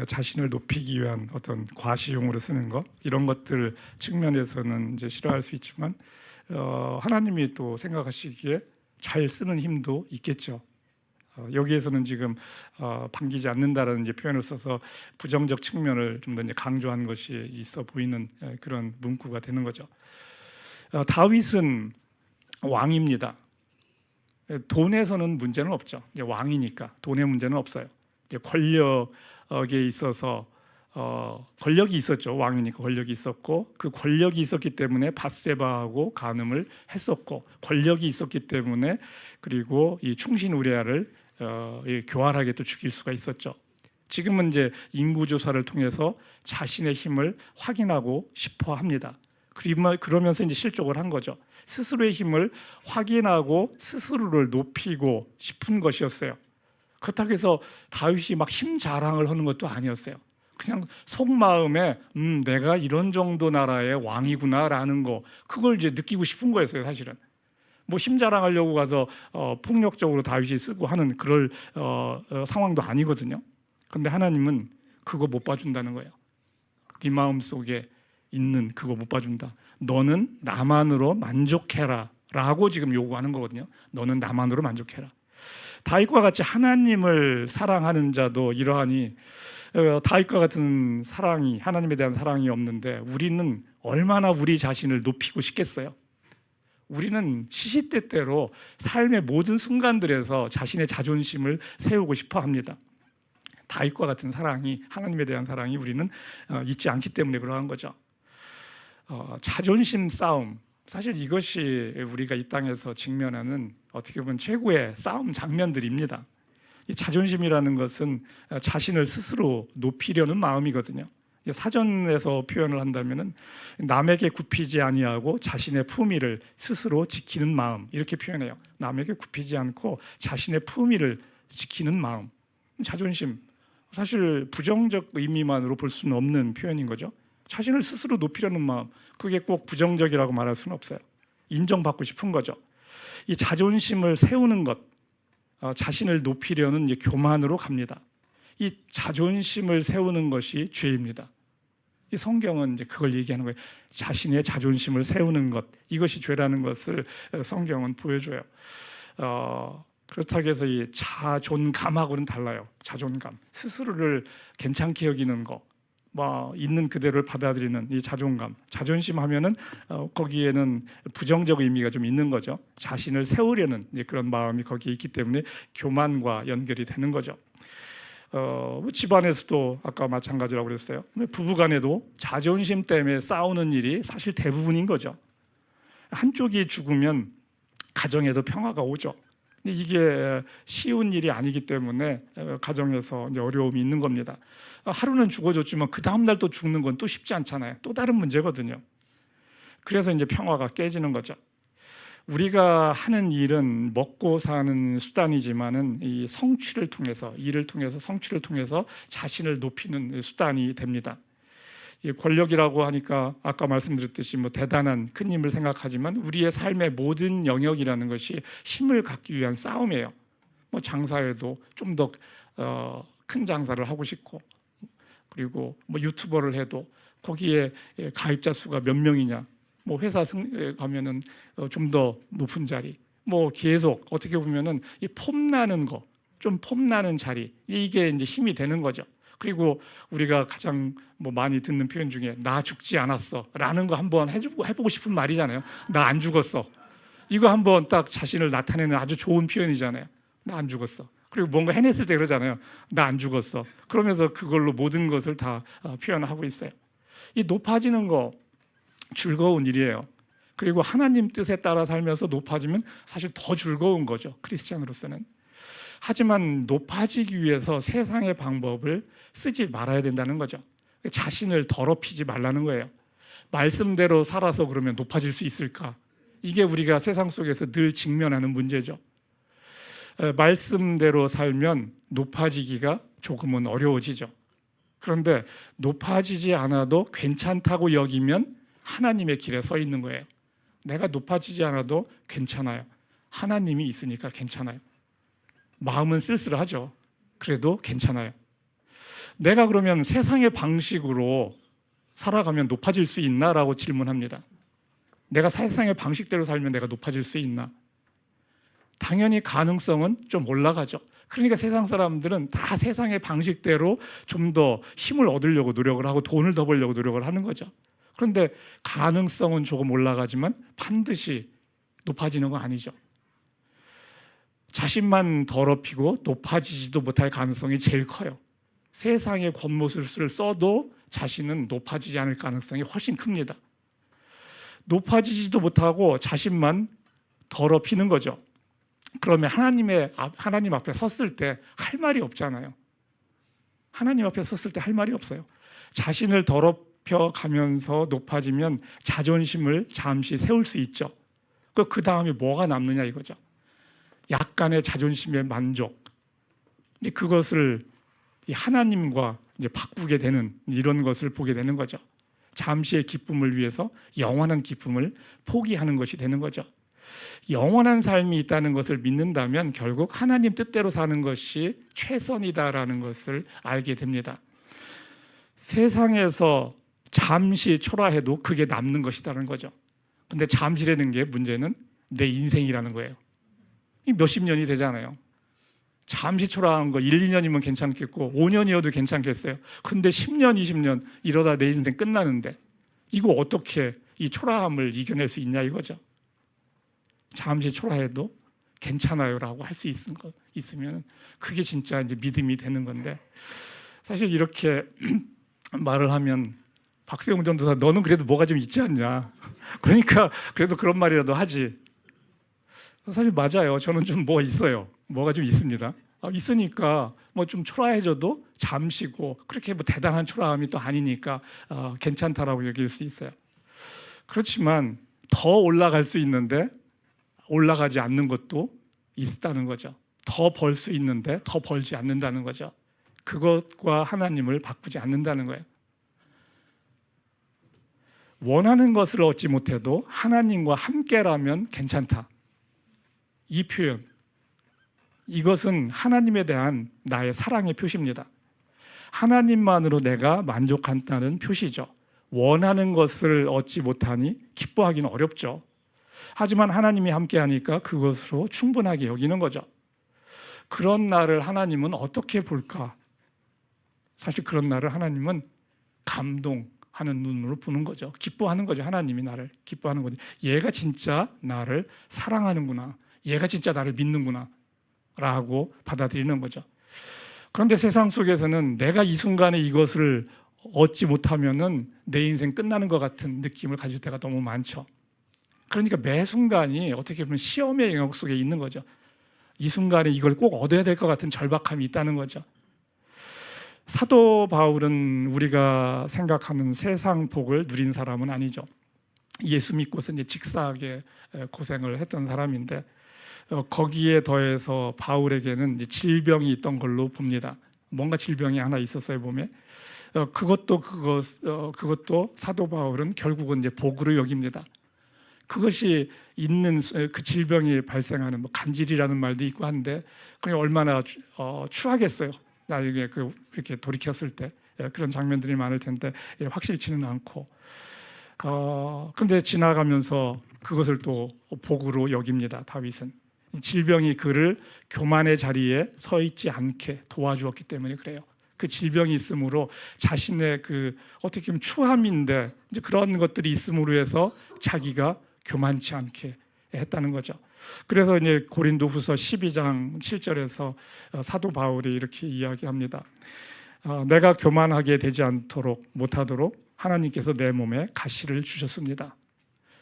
자신을 높이기 위한 어떤 과시용으로 쓰는 것, 이런 것들 측면에서는 이제 싫어할 수 있지만 하나님이 또 생각하시기에 잘 쓰는 힘도 있겠죠. 여기에서는 지금 반기지 않는다라는 이제 표현을 써서 부정적 측면을 좀 더 이제 강조한 것이 있어 보이는 그런 문구가 되는 거죠. 다윗은 왕입니다. 돈에서는 문제는 없죠. 이제 왕이니까 돈의 문제는 없어요. 이제 권력에 있어서 권력이 있었죠. 왕이니까 권력이 있었고, 그 권력이 있었기 때문에 밧세바하고 간음을 했었고, 권력이 있었기 때문에 그리고 이 충신 우리아를 교활하게 또 죽일 수가 있었죠. 지금은 이제 인구 조사를 통해서 자신의 힘을 확인하고 싶어 합니다. 그러면서 이제 실족을 한 거죠. 스스로의 힘을 확인하고 스스로를 높이고 싶은 것이었어요. 그렇다고 해서 다윗이 막 힘 자랑을 하는 것도 아니었어요. 그냥 속마음에 내가 이런 정도 나라의 왕이구나라는 거, 그걸 이제 느끼고 싶은 거였어요. 사실은 뭐 힘 자랑하려고 가서 폭력적으로 다윗이 쓰고 하는 그럴 상황도 아니거든요. 근데 하나님은 그거 못 봐준다는 거예요. 네 마음속에 있는 그거 못 봐준다. 너는 나만으로 만족해라 라고 지금 요구하는 거거든요. 너는 나만으로 만족해라. 다윗과 같이 하나님을 사랑하는 자도 이러하니, 다윗과 같은 사랑이, 하나님에 대한 사랑이 없는데 우리는 얼마나 우리 자신을 높이고 싶겠어요. 우리는 시시때때로 삶의 모든 순간들에서 자신의 자존심을 세우고 싶어 합니다. 다윗과 같은 사랑이, 하나님에 대한 사랑이 우리는 있지 않기 때문에 그러한 거죠. 자존심 싸움, 사실 이것이 우리가 이 땅에서 직면하는 어떻게 보면 최고의 싸움 장면들입니다. 이 자존심이라는 것은 자신을 스스로 높이려는 마음이거든요. 사전에서 표현을 한다면은 남에게 굽히지 아니하고 자신의 품위를 스스로 지키는 마음, 이렇게 표현해요. 남에게 굽히지 않고 자신의 품위를 지키는 마음. 자존심, 사실 부정적 의미만으로 볼 수는 없는 표현인 거죠. 자신을 스스로 높이려는 마음, 그게 꼭 부정적이라고 말할 수는 없어요. 인정받고 싶은 거죠. 이 자존심을 세우는 것, 자신을 높이려는 이제 교만으로 갑니다. 이 자존심을 세우는 것이 죄입니다. 이 성경은 이제 그걸 얘기하는 거예요. 자신의 자존심을 세우는 것, 이것이 죄라는 것을 성경은 보여줘요. 그렇다고 해서 이 자존감하고는 달라요. 자존감, 스스로를 괜찮게 여기는 거, 뭐 있는 그대로를 받아들이는 이 자존감, 자존심 하면은 거기에는 부정적 의미가 좀 있는 거죠. 자신을 세우려는 이제 그런 마음이 거기에 있기 때문에 교만과 연결이 되는 거죠. 집안에서도 아까 마찬가지라고 그랬어요. 부부간에도 자존심 때문에 싸우는 일이 사실 대부분인 거죠. 한쪽이 죽으면 가정에도 평화가 오죠. 이게 쉬운 일이 아니기 때문에 가정에서 이제 어려움이 있는 겁니다. 하루는 죽어줬지만 그 다음 날 또 죽는 건 또 쉽지 않잖아요. 또 다른 문제거든요. 그래서 이제 평화가 깨지는 거죠. 우리가 하는 일은 먹고 사는 수단이지만은 이 성취를 통해서, 일을 통해서, 성취를 통해서 자신을 높이는 수단이 됩니다. 이 권력이라고 하니까 아까 말씀드렸듯이 뭐 대단한 큰 힘을 생각하지만 우리의 삶의 모든 영역이라는 것이 힘을 갖기 위한 싸움이에요. 뭐 장사에도 좀 더 큰 장사를 하고 싶고, 그리고 뭐 유튜버를 해도 거기에 가입자 수가 몇 명이냐, 뭐 회사 가면은 좀 더 높은 자리, 뭐 계속 어떻게 보면은 이 폼나는 거, 좀 폼나는 자리, 이게 이제 힘이 되는 거죠. 그리고 우리가 가장 뭐 많이 듣는 표현 중에 나 죽지 않았어라는 거 한번 해보고 싶은 말이잖아요. 나 안 죽었어. 이거 한번 딱 자신을 나타내는 아주 좋은 표현이잖아요. 나 안 죽었어. 그리고 뭔가 해냈을 때 그러잖아요. 나 안 죽었어. 그러면서 그걸로 모든 것을 다 표현하고 있어요. 이 높아지는 거 즐거운 일이에요. 그리고 하나님 뜻에 따라 살면서 높아지면 사실 더 즐거운 거죠. 크리스찬으로서는. 하지만 높아지기 위해서 세상의 방법을 쓰지 말아야 된다는 거죠. 자신을 더럽히지 말라는 거예요. 말씀대로 살아서 그러면 높아질 수 있을까? 이게 우리가 세상 속에서 늘 직면하는 문제죠. 말씀대로 살면 높아지기가 조금은 어려워지죠. 그런데 높아지지 않아도 괜찮다고 여기면 하나님의 길에 서 있는 거예요. 내가 높아지지 않아도 괜찮아요. 하나님이 있으니까 괜찮아요. 마음은 쓸쓸하죠. 그래도 괜찮아요. 내가 그러면 세상의 방식으로 살아가면 높아질 수 있나라고 질문합니다. 내가 세상의 방식대로 살면 내가 높아질 수 있나? 당연히 가능성은 좀 올라가죠. 그러니까 세상 사람들은 다 세상의 방식대로 좀 더 힘을 얻으려고 노력을 하고 돈을 더 벌려고 노력을 하는 거죠. 그런데 가능성은 조금 올라가지만 반드시 높아지는 건 아니죠. 자신만 더럽히고 높아지지도 못할 가능성이 제일 커요. 세상의 권모술수를 써도 자신은 높아지지 않을 가능성이 훨씬 큽니다. 높아지지도 못하고 자신만 더럽히는 거죠. 그러면 하나님 앞에 섰을 때 할 말이 없잖아요. 하나님 앞에 섰을 때 할 말이 없어요. 자신을 더럽혀 가면서 높아지면 자존심을 잠시 세울 수 있죠. 그 다음에 뭐가 남느냐 이거죠. 약간의 자존심의 만족. 이제 그것을 하나님과 이제 바꾸게 되는 이런 것을 보게 되는 거죠. 잠시의 기쁨을 위해서 영원한 기쁨을 포기하는 것이 되는 거죠. 영원한 삶이 있다는 것을 믿는다면 결국 하나님 뜻대로 사는 것이 최선이다라는 것을 알게 됩니다. 세상에서 잠시 초라해도 그게 남는 것이라는 거죠. 근데 잠시라는 게 문제는 내 인생이라는 거예요. 몇십 년이 되잖아요. 잠시 초라한 거 1, 2년이면 괜찮겠고 5년이어도 괜찮겠어요. 근데 10년, 20년 이러다 내 인생 끝나는데 이거 어떻게 이 초라함을 이겨낼 수 있냐 이거죠. 잠시 초라해도 괜찮아요라고 할 수 있으면 그게 진짜 이제 믿음이 되는 건데, 사실 이렇게 말을 하면 박세웅 전도사 너는 그래도 뭐가 좀 있지 않냐, 그러니까 그래도 그런 말이라도 하지. 사실 맞아요. 저는 좀 뭐가 있어요. 뭐가 좀 있습니다. 있으니까 뭐 좀 초라해져도 잠시고 그렇게 뭐 대단한 초라함이 또 아니니까 괜찮다라고 여길 수 있어요. 그렇지만 더 올라갈 수 있는데 올라가지 않는 것도 있다는 거죠. 더 벌 수 있는데 더 벌지 않는다는 거죠. 그것과 하나님을 바꾸지 않는다는 거예요. 원하는 것을 얻지 못해도 하나님과 함께라면 괜찮다. 이 표현, 이것은 하나님에 대한 나의 사랑의 표시입니다. 하나님만으로 내가 만족한다는 표시죠. 원하는 것을 얻지 못하니 기뻐하기는 어렵죠. 하지만 하나님이 함께하니까 그것으로 충분하게 여기는 거죠. 그런 나를 하나님은 어떻게 볼까? 사실 그런 나를 하나님은 감동하는 눈으로 보는 거죠. 기뻐하는 거죠. 하나님이 나를 기뻐하는 거죠. 얘가 진짜 나를 사랑하는구나. 얘가 진짜 나를 믿는구나 라고 받아들이는 거죠. 그런데 세상 속에서는 내가 이 순간에 이것을 얻지 못하면은 내 인생 끝나는 것 같은 느낌을 가질 때가 너무 많죠. 그러니까 매 순간이 어떻게 보면 시험의 영역 속에 있는 거죠. 이 순간에 이걸 꼭 얻어야 될 것 같은 절박함이 있다는 거죠. 사도 바울은 우리가 생각하는 세상 복을 누린 사람은 아니죠. 예수 믿고서 이제 직사하게 고생을 했던 사람인데 거기에 더해서 바울에게는 이제 질병이 있던 걸로 봅니다. 뭔가 질병이 하나 있었어요 몸에. 그것도 사도 바울은 결국은 이제 복으로 여깁니다. 그것이 있는 그 질병이 발생하는 뭐 간질이라는 말도 있고 한데 그게 얼마나 추하겠어요. 나중에 이렇게 돌이켰을 때 그런 장면들이 많을 텐데 확실치는 않고 근데 지나가면서 그것을 또 복으로 여깁니다. 다윗은 질병이 그를 교만의 자리에 서 있지 않게 도와주었기 때문에 그래요. 그 질병이 있으므로 자신의 그 어떻게 보면 추함인데 이제 그런 것들이 있음으로 해서 자기가 교만치 않게 했다는 거죠. 그래서 이제 고린도후서 12장 7절에서 사도 바울이 이렇게 이야기합니다. 내가 교만하게 되지 않도록 못하도록 하나님께서 내 몸에 가시를 주셨습니다.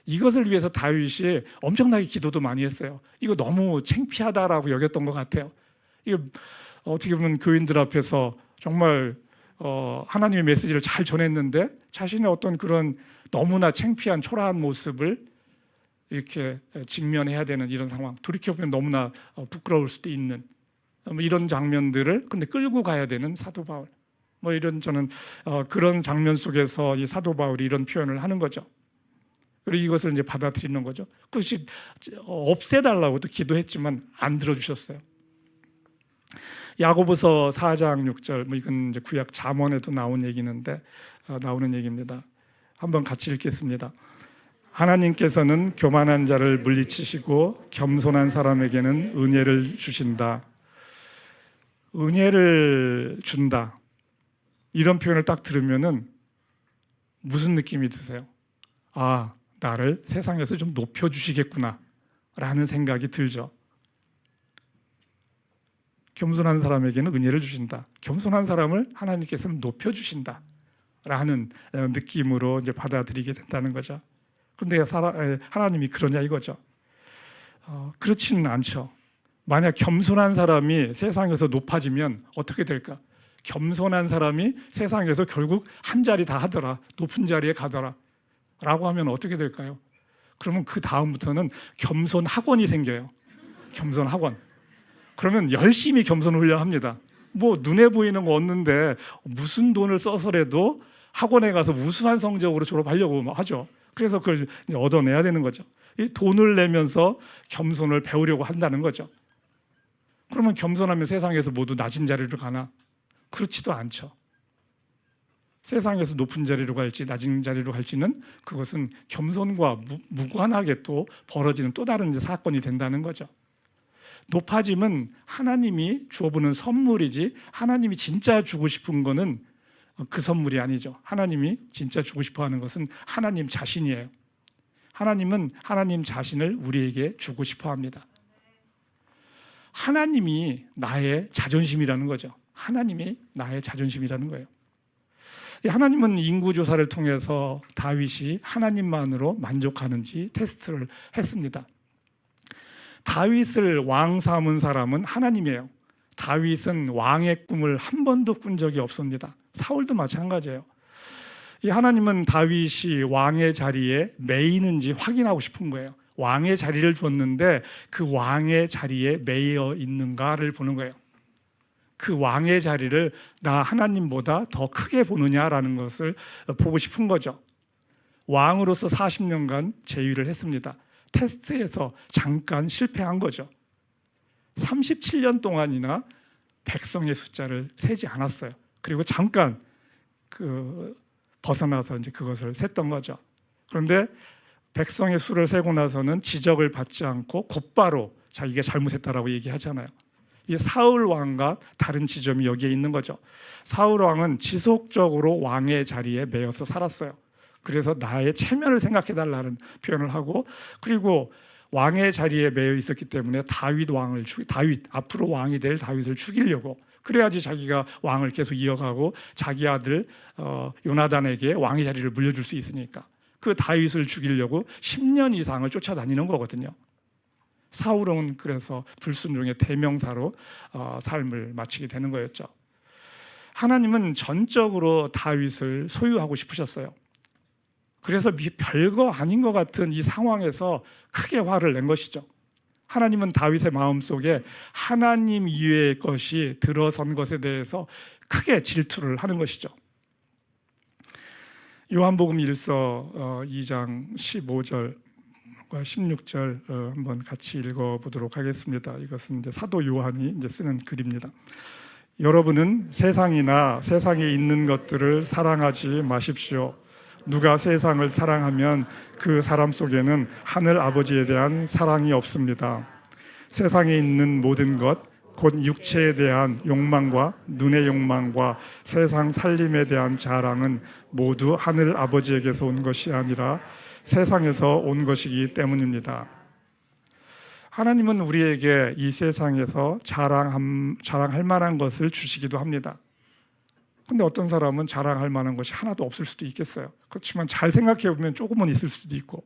이것을 위해서 다윗이 엄청나게 기도도 많이 했어요. 이거 너무 창피하다라고 여겼던 것 같아요. 이거 어떻게 보면 교인들 앞에서 정말 하나님의 메시지를 잘 전했는데 자신의 어떤 그런 너무나 창피한 초라한 모습을 이렇게 직면해야 되는 이런 상황, 돌이켜보면 너무나 부끄러울 수도 있는 이런 장면들을 근데 끌고 가야 되는 사도 바울, 뭐 이런 저는 그런 장면 속에서 이 사도 바울이 이런 표현을 하는 거죠. 그리고 이것을 이제 받아들이는 거죠. 그것이 없애달라고도 기도했지만 안 들어주셨어요. 야고보서 4장 6절, 뭐 이건 이제 구약 잠언에도 나온 얘기인데 나오는 얘기입니다. 한번 같이 읽겠습니다. 하나님께서는 교만한 자를 물리치시고 겸손한 사람에게는 은혜를 주신다. 은혜를 준다. 이런 표현을 딱 들으면은 무슨 느낌이 드세요? 아, 나를 세상에서 좀 높여주시겠구나 라는 생각이 들죠. 겸손한 사람에게는 은혜를 주신다. 겸손한 사람을 하나님께서는 높여주신다 라는 느낌으로 이제 받아들이게 된다는 거죠. 그런데 하나님이 그러냐 이거죠. 그렇지는 않죠. 만약 겸손한 사람이 세상에서 높아지면 어떻게 될까? 겸손한 사람이 세상에서 결국 한 자리 다 하더라, 높은 자리에 가더라 라고 하면 어떻게 될까요? 그러면 그 다음부터는 겸손 학원이 생겨요. 겸손 학원. 그러면 열심히 겸손 훈련합니다. 뭐 눈에 보이는 거 얻는데 무슨 돈을 써서라도 학원에 가서 우수한 성적으로 졸업하려고 하죠. 그래서 그걸 얻어내야 되는 거죠. 이 돈을 내면서 겸손을 배우려고 한다는 거죠. 그러면 겸손하면 세상에서 모두 낮은 자리로 가나? 그렇지도 않죠. 세상에서 높은 자리로 갈지 낮은 자리로 갈지는 그것은 겸손과 무관하게 또 벌어지는 또 다른 사건이 된다는 거죠. 높아짐은 하나님이 주어보는 선물이지 하나님이 진짜 주고 싶은 거는 그 선물이 아니죠. 하나님이 진짜 주고 싶어 하는 것은 하나님 자신이에요. 하나님은 하나님 자신을 우리에게 주고 싶어 합니다. 하나님이 나의 자존심이라는 거죠. 하나님이 나의 자존심이라는 거예요. 하나님은 인구조사를 통해서 다윗이 하나님만으로 만족하는지 테스트를 했습니다. 다윗을 왕 삼은 사람은 하나님이에요. 다윗은 왕의 꿈을 한 번도 꾼 적이 없습니다. 사울도 마찬가지예요. 이 하나님은 다윗이 왕의 자리에 매이는지 확인하고 싶은 거예요. 왕의 자리를 줬는데 그 왕의 자리에 매여 있는가를 보는 거예요. 그 왕의 자리를 나 하나님보다 더 크게 보느냐라는 것을 보고 싶은 거죠. 왕으로서 40년간 재위를 했습니다. 테스트에서 잠깐 실패한 거죠. 37년 동안이나 백성의 숫자를 세지 않았어요. 그리고 잠깐 벗어나서 이제 그것을 셌던 거죠. 그런데 백성의 수를 세고 나서는 지적을 받지 않고 곧바로 자기가 잘못했다라고 얘기하잖아요. 이 사울 왕과 다른 지점이 여기에 있는 거죠. 사울 왕은 지속적으로 왕의 자리에 매여서 살았어요. 그래서 나의 체면을 생각해달라는 표현을 하고, 그리고 왕의 자리에 매여 있었기 때문에 다윗 앞으로 왕이 될 다윗을 죽이려고, 그래야지 자기가 왕을 계속 이어가고 자기 아들 요나단에게 왕의 자리를 물려줄 수 있으니까 그 다윗을 죽이려고 10년 이상을 쫓아다니는 거거든요. 사울은 그래서 불순종의 대명사로 삶을 마치게 되는 거였죠. 하나님은 전적으로 다윗을 소유하고 싶으셨어요. 그래서 별거 아닌 것 같은 이 상황에서 크게 화를 낸 것이죠. 하나님은 다윗의 마음속에 하나님 이외의 것이 들어선 것에 대해서 크게 질투를 하는 것이죠. 요한복음 1서 2장 15절과 16절 한번 같이 읽어보도록 하겠습니다. 이것은 이제 사도 요한이 이제 쓰는 글입니다. 여러분은 세상이나 세상에 있는 것들을 사랑하지 마십시오. 누가 세상을 사랑하면 그 사람 속에는 하늘 아버지에 대한 사랑이 없습니다. 세상에 있는 모든 것, 곧 육체에 대한 욕망과 눈의 욕망과 세상 살림에 대한 자랑은 모두 하늘 아버지에게서 온 것이 아니라 세상에서 온 것이기 때문입니다. 하나님은 우리에게 이 세상에서 자랑할 만한 것을 주시기도 합니다. 근데 어떤 사람은 자랑할 만한 것이 하나도 없을 수도 있겠어요. 그렇지만 잘 생각해 보면 조금은 있을 수도 있고,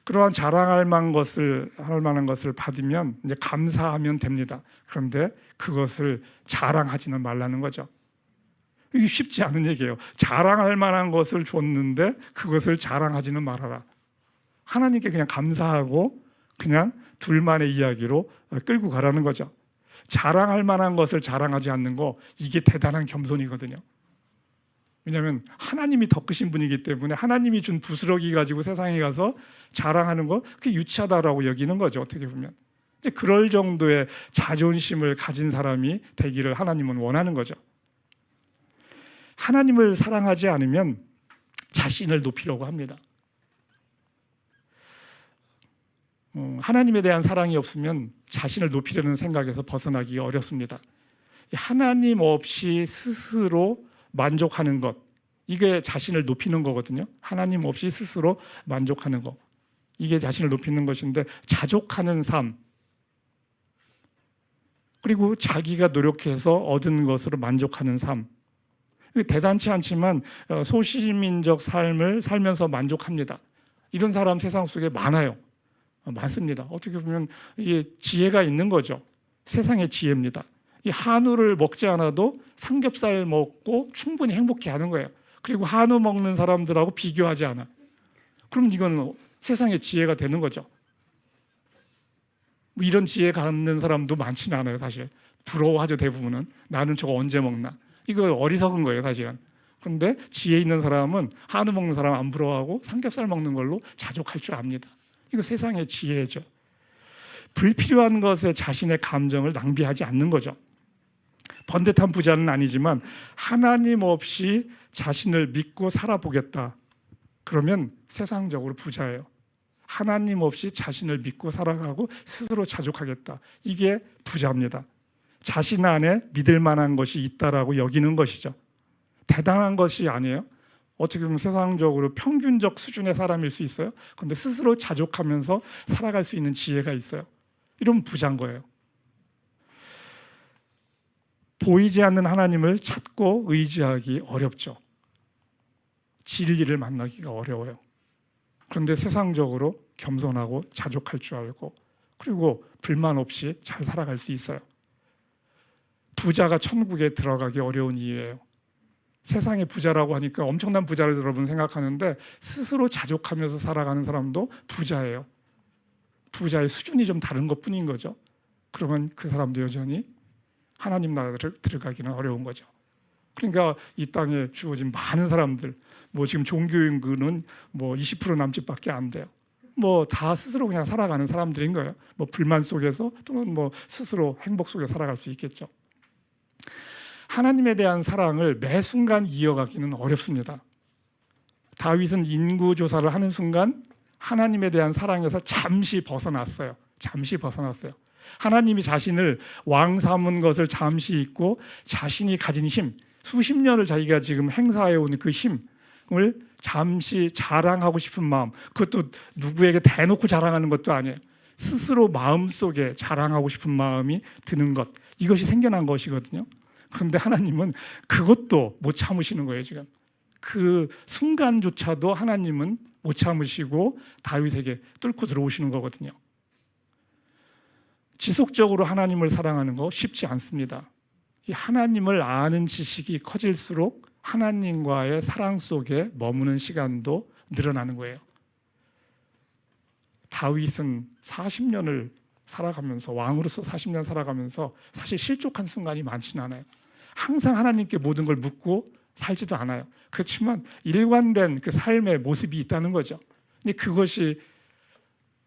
그러한 자랑할 만한 것을 받으면 이제 감사하면 됩니다. 그런데 그것을 자랑하지는 말라는 거죠. 이게 쉽지 않은 얘기예요. 자랑할 만한 것을 줬는데 그것을 자랑하지는 말아라. 하나님께 그냥 감사하고 그냥 둘만의 이야기로 끌고 가라는 거죠. 자랑할 만한 것을 자랑하지 않는 거, 이게 대단한 겸손이거든요. 왜냐하면 하나님이 더 크신 분이기 때문에 하나님이 준 부스러기 가지고 세상에 가서 자랑하는 거, 그게 유치하다라고 여기는 거죠. 어떻게 보면 이제 그럴 정도의 자존심을 가진 사람이 되기를 하나님은 원하는 거죠. 하나님을 사랑하지 않으면 자신을 높이려고 합니다. 하나님에 대한 사랑이 없으면 자신을 높이려는 생각에서 벗어나기가 어렵습니다. 하나님 없이 스스로 만족하는 것, 이게 자신을 높이는 거거든요. 하나님 없이 스스로 만족하는 것, 이게 자신을 높이는 것인데, 자족하는 삶, 그리고 자기가 노력해서 얻은 것으로 만족하는 삶, 대단치 않지만 소시민적 삶을 살면서 만족합니다. 이런 사람 세상 속에 많아요. 많습니다. 어떻게 보면 이게 지혜가 있는 거죠. 세상의 지혜입니다. 이 한우를 먹지 않아도 삼겹살 먹고 충분히 행복해하는 거예요. 그리고 한우 먹는 사람들하고 비교하지 않아. 그럼 이건 세상의 지혜가 되는 거죠. 뭐 이런 지혜 갖는 사람도 많지는 않아요. 사실 부러워하죠. 대부분은. 나는 저거 언제 먹나. 이거 어리석은 거예요. 사실은. 근데 지혜 있는 사람은 한우 먹는 사람 안 부러워하고 삼겹살 먹는 걸로 자족할 줄 압니다. 이거 세상의 지혜죠. 불필요한 것에 자신의 감정을 낭비하지 않는 거죠. 번듯한 부자는 아니지만 하나님 없이 자신을 믿고 살아보겠다. 그러면 세상적으로 부자예요. 하나님 없이 자신을 믿고 살아가고 스스로 자족하겠다. 이게 부자입니다. 자신 안에 믿을 만한 것이 있다라고 여기는 것이죠. 대단한 것이 아니에요. 어떻게 보면 세상적으로 평균적 수준의 사람일 수 있어요. 그런데 스스로 자족하면서 살아갈 수 있는 지혜가 있어요. 이러면 부자인 거예요. 보이지 않는 하나님을 찾고 의지하기 어렵죠. 진리를 만나기가 어려워요. 그런데 세상적으로 겸손하고 자족할 줄 알고, 그리고 불만 없이 잘 살아갈 수 있어요. 부자가 천국에 들어가기 어려운 이유예요. 세상의 부자라고 하니까 엄청난 부자를 여러분 생각하는데, 스스로 자족하면서 살아가는 사람도 부자예요. 부자의 수준이 좀 다른 것뿐인 거죠. 그러면 그 사람도 여전히 하나님 나라를 들어가기는 어려운 거죠. 그러니까 이 땅에 주어진 많은 사람들, 뭐 지금 종교인구는 뭐 20% 남짓밖에 안 돼요. 뭐 다 스스로 그냥 살아가는 사람들인 거예요. 뭐 불만 속에서, 또는 뭐 스스로 행복 속에 살아갈 수 있겠죠. 하나님에 대한 사랑을 매 순간 이어가기는 어렵습니다. 다윗은 인구 조사를 하는 순간 하나님에 대한 사랑에서 잠시 벗어났어요. 잠시 벗어났어요. 하나님이 자신을 왕 삼은 것을 잠시 잊고 자신이 가진 힘, 수십 년을 자기가 지금 행사해 온 그 힘을 잠시 자랑하고 싶은 마음, 그것도 누구에게 대놓고 자랑하는 것도 아니에요. 스스로 마음속에 자랑하고 싶은 마음이 드는 것, 이것이 생겨난 것이거든요. 그런데 하나님은 그것도 못 참으시는 거예요. 지금 그 순간조차도 하나님은 못 참으시고 다윗에게 뚫고 들어오시는 거거든요. 지속적으로 하나님을 사랑하는 거 쉽지 않습니다. 이 하나님을 아는 지식이 커질수록 하나님과의 사랑 속에 머무는 시간도 늘어나는 거예요. 다윗은 40년을 살아가면서 왕으로서 40년 살아가면서 사실 실족한 순간이 많지는 않아요. 항상 하나님께 모든 걸 묻고 살지도 않아요. 그렇지만 일관된 그 삶의 모습이 있다는 거죠. 근데 그것이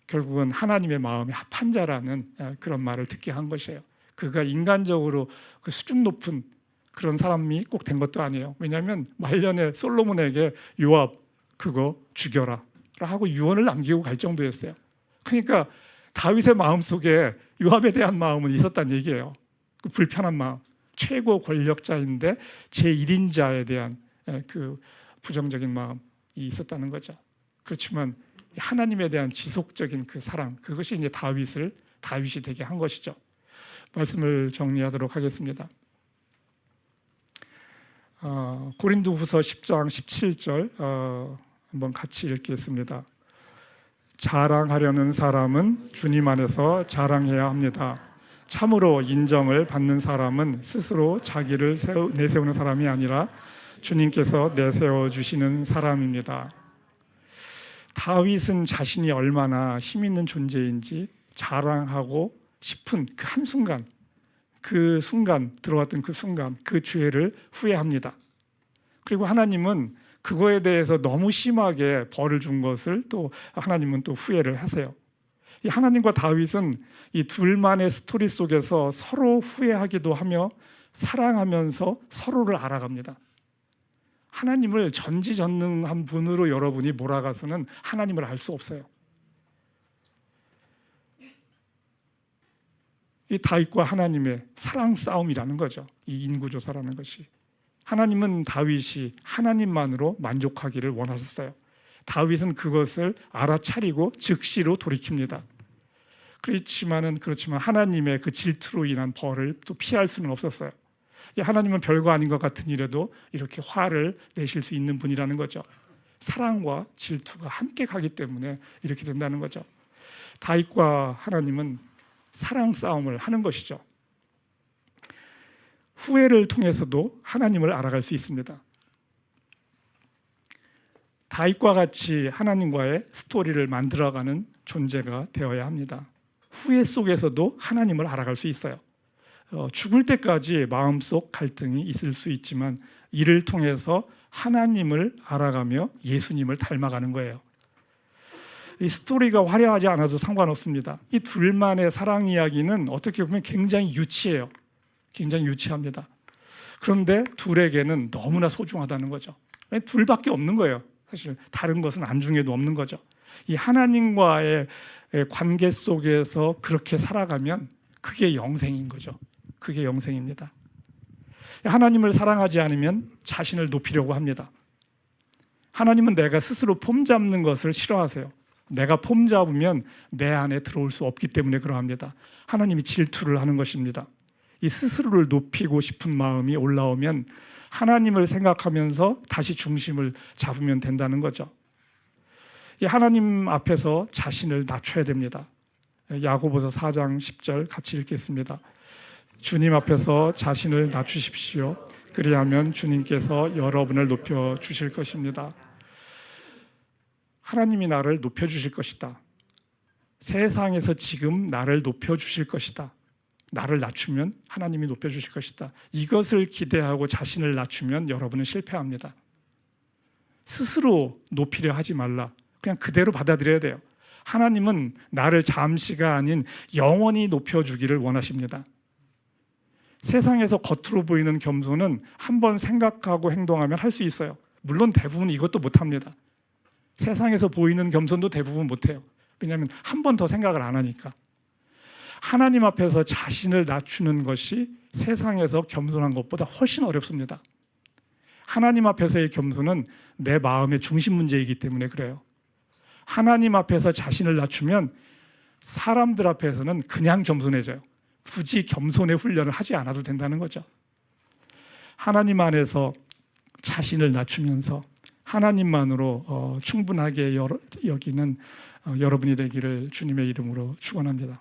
결국은 하나님의 마음에 합한 자라는 그런 말을 듣게 한 것이에요. 그가 인간적으로 그 수준 높은 그런 사람이 꼭 된 것도 아니에요. 왜냐하면 말년에 솔로몬에게 요압 그거 죽여라 하고 유언을 남기고 갈 정도였어요. 그러니까 다윗의 마음속에 요압에 대한 마음은 있었다는 얘기예요. 그 불편한 마음, 최고 권력자인데 제1인자에 대한 그 부정적인 마음이 있었다는 거죠. 그렇지만 하나님에 대한 지속적인 그 사랑, 그것이 이제 다윗이 되게 한 것이죠. 말씀을 정리하도록 하겠습니다. 고린도후서 10장 17절 한번 같이 읽겠습니다. 자랑하려는 사람은 주님 안에서 자랑해야 합니다. 참으로 인정을 받는 사람은 스스로 자기를 내세우는 사람이 아니라 주님께서 내세워 주시는 사람입니다. 다윗은 자신이 얼마나 힘 있는 존재인지 자랑하고 싶은 그 한순간, 들어왔던 그 순간, 그 죄를 후회합니다. 그리고 하나님은 그거에 대해서 너무 심하게 벌을 준 것을 또 하나님은 또 후회를 하세요. 이 하나님과 다윗은 이 둘만의 스토리 속에서 서로 후회하기도 하며 사랑하면서 서로를 알아갑니다. 하나님을 전지전능한 분으로 여러분이 몰아가서는 하나님을 알 수 없어요. 이 다윗과 하나님의 사랑 싸움이라는 거죠. 이 인구조사라는 것이. 하나님은 다윗이 하나님만으로 만족하기를 원하셨어요. 다윗은 그것을 알아차리고 즉시로 돌이킵니다. 그렇지만 하나님의 그 질투로 인한 벌을 또 피할 수는 없었어요. 하나님은 별거 아닌 것 같은 일에도 이렇게 화를 내실 수 있는 분이라는 거죠. 사랑과 질투가 함께 가기 때문에 이렇게 된다는 거죠. 다윗과 하나님은 사랑 싸움을 하는 것이죠. 후회를 통해서도 하나님을 알아갈 수 있습니다. 다윗과 같이 하나님과의 스토리를 만들어가는 존재가 되어야 합니다. 후회 속에서도 하나님을 알아갈 수 있어요. 죽을 때까지 마음속 갈등이 있을 수 있지만 이를 통해서 하나님을 알아가며 예수님을 닮아가는 거예요. 이 스토리가 화려하지 않아도 상관없습니다. 이 둘만의 사랑 이야기는 어떻게 보면 굉장히 유치해요. 굉장히 유치합니다. 그런데 둘에게는 너무나 소중하다는 거죠. 둘밖에 없는 거예요. 사실 다른 것은 안중에도 없는 거죠. 이 하나님과의 관계 속에서 그렇게 살아가면 그게 영생인 거죠. 그게 영생입니다. 하나님을 사랑하지 않으면 자신을 높이려고 합니다. 하나님은 내가 스스로 폼 잡는 것을 싫어하세요. 내가 폼 잡으면 내 안에 들어올 수 없기 때문에 그러합니다. 하나님이 질투를 하는 것입니다. 이 스스로를 높이고 싶은 마음이 올라오면 하나님을 생각하면서 다시 중심을 잡으면 된다는 거죠. 이 하나님 앞에서 자신을 낮춰야 됩니다. 야고보서 4장 10절 같이 읽겠습니다. 주님 앞에서 자신을 낮추십시오. 그리하면 주님께서 여러분을 높여 주실 것입니다. 하나님이 나를 높여 주실 것이다. 세상에서 지금 나를 높여 주실 것이다. 나를 낮추면 하나님이 높여 주실 것이다. 이것을 기대하고 자신을 낮추면 여러분은 실패합니다. 스스로 높이려 하지 말라. 그냥 그대로 받아들여야 돼요. 하나님은 나를 잠시가 아닌 영원히 높여주기를 원하십니다. 세상에서 겉으로 보이는 겸손은 한번 생각하고 행동하면 할 수 있어요. 물론 대부분 이것도 못합니다. 세상에서 보이는 겸손도 대부분 못해요. 왜냐하면 한 번 더 생각을 안 하니까. 하나님 앞에서 자신을 낮추는 것이 세상에서 겸손한 것보다 훨씬 어렵습니다. 하나님 앞에서의 겸손은 내 마음의 중심 문제이기 때문에 그래요. 하나님 앞에서 자신을 낮추면 사람들 앞에서는 그냥 겸손해져요. 굳이 겸손의 훈련을 하지 않아도 된다는 거죠. 하나님 안에서 자신을 낮추면서 하나님만으로 충분하게 여기는 여러분이 되기를 주님의 이름으로 축원합니다.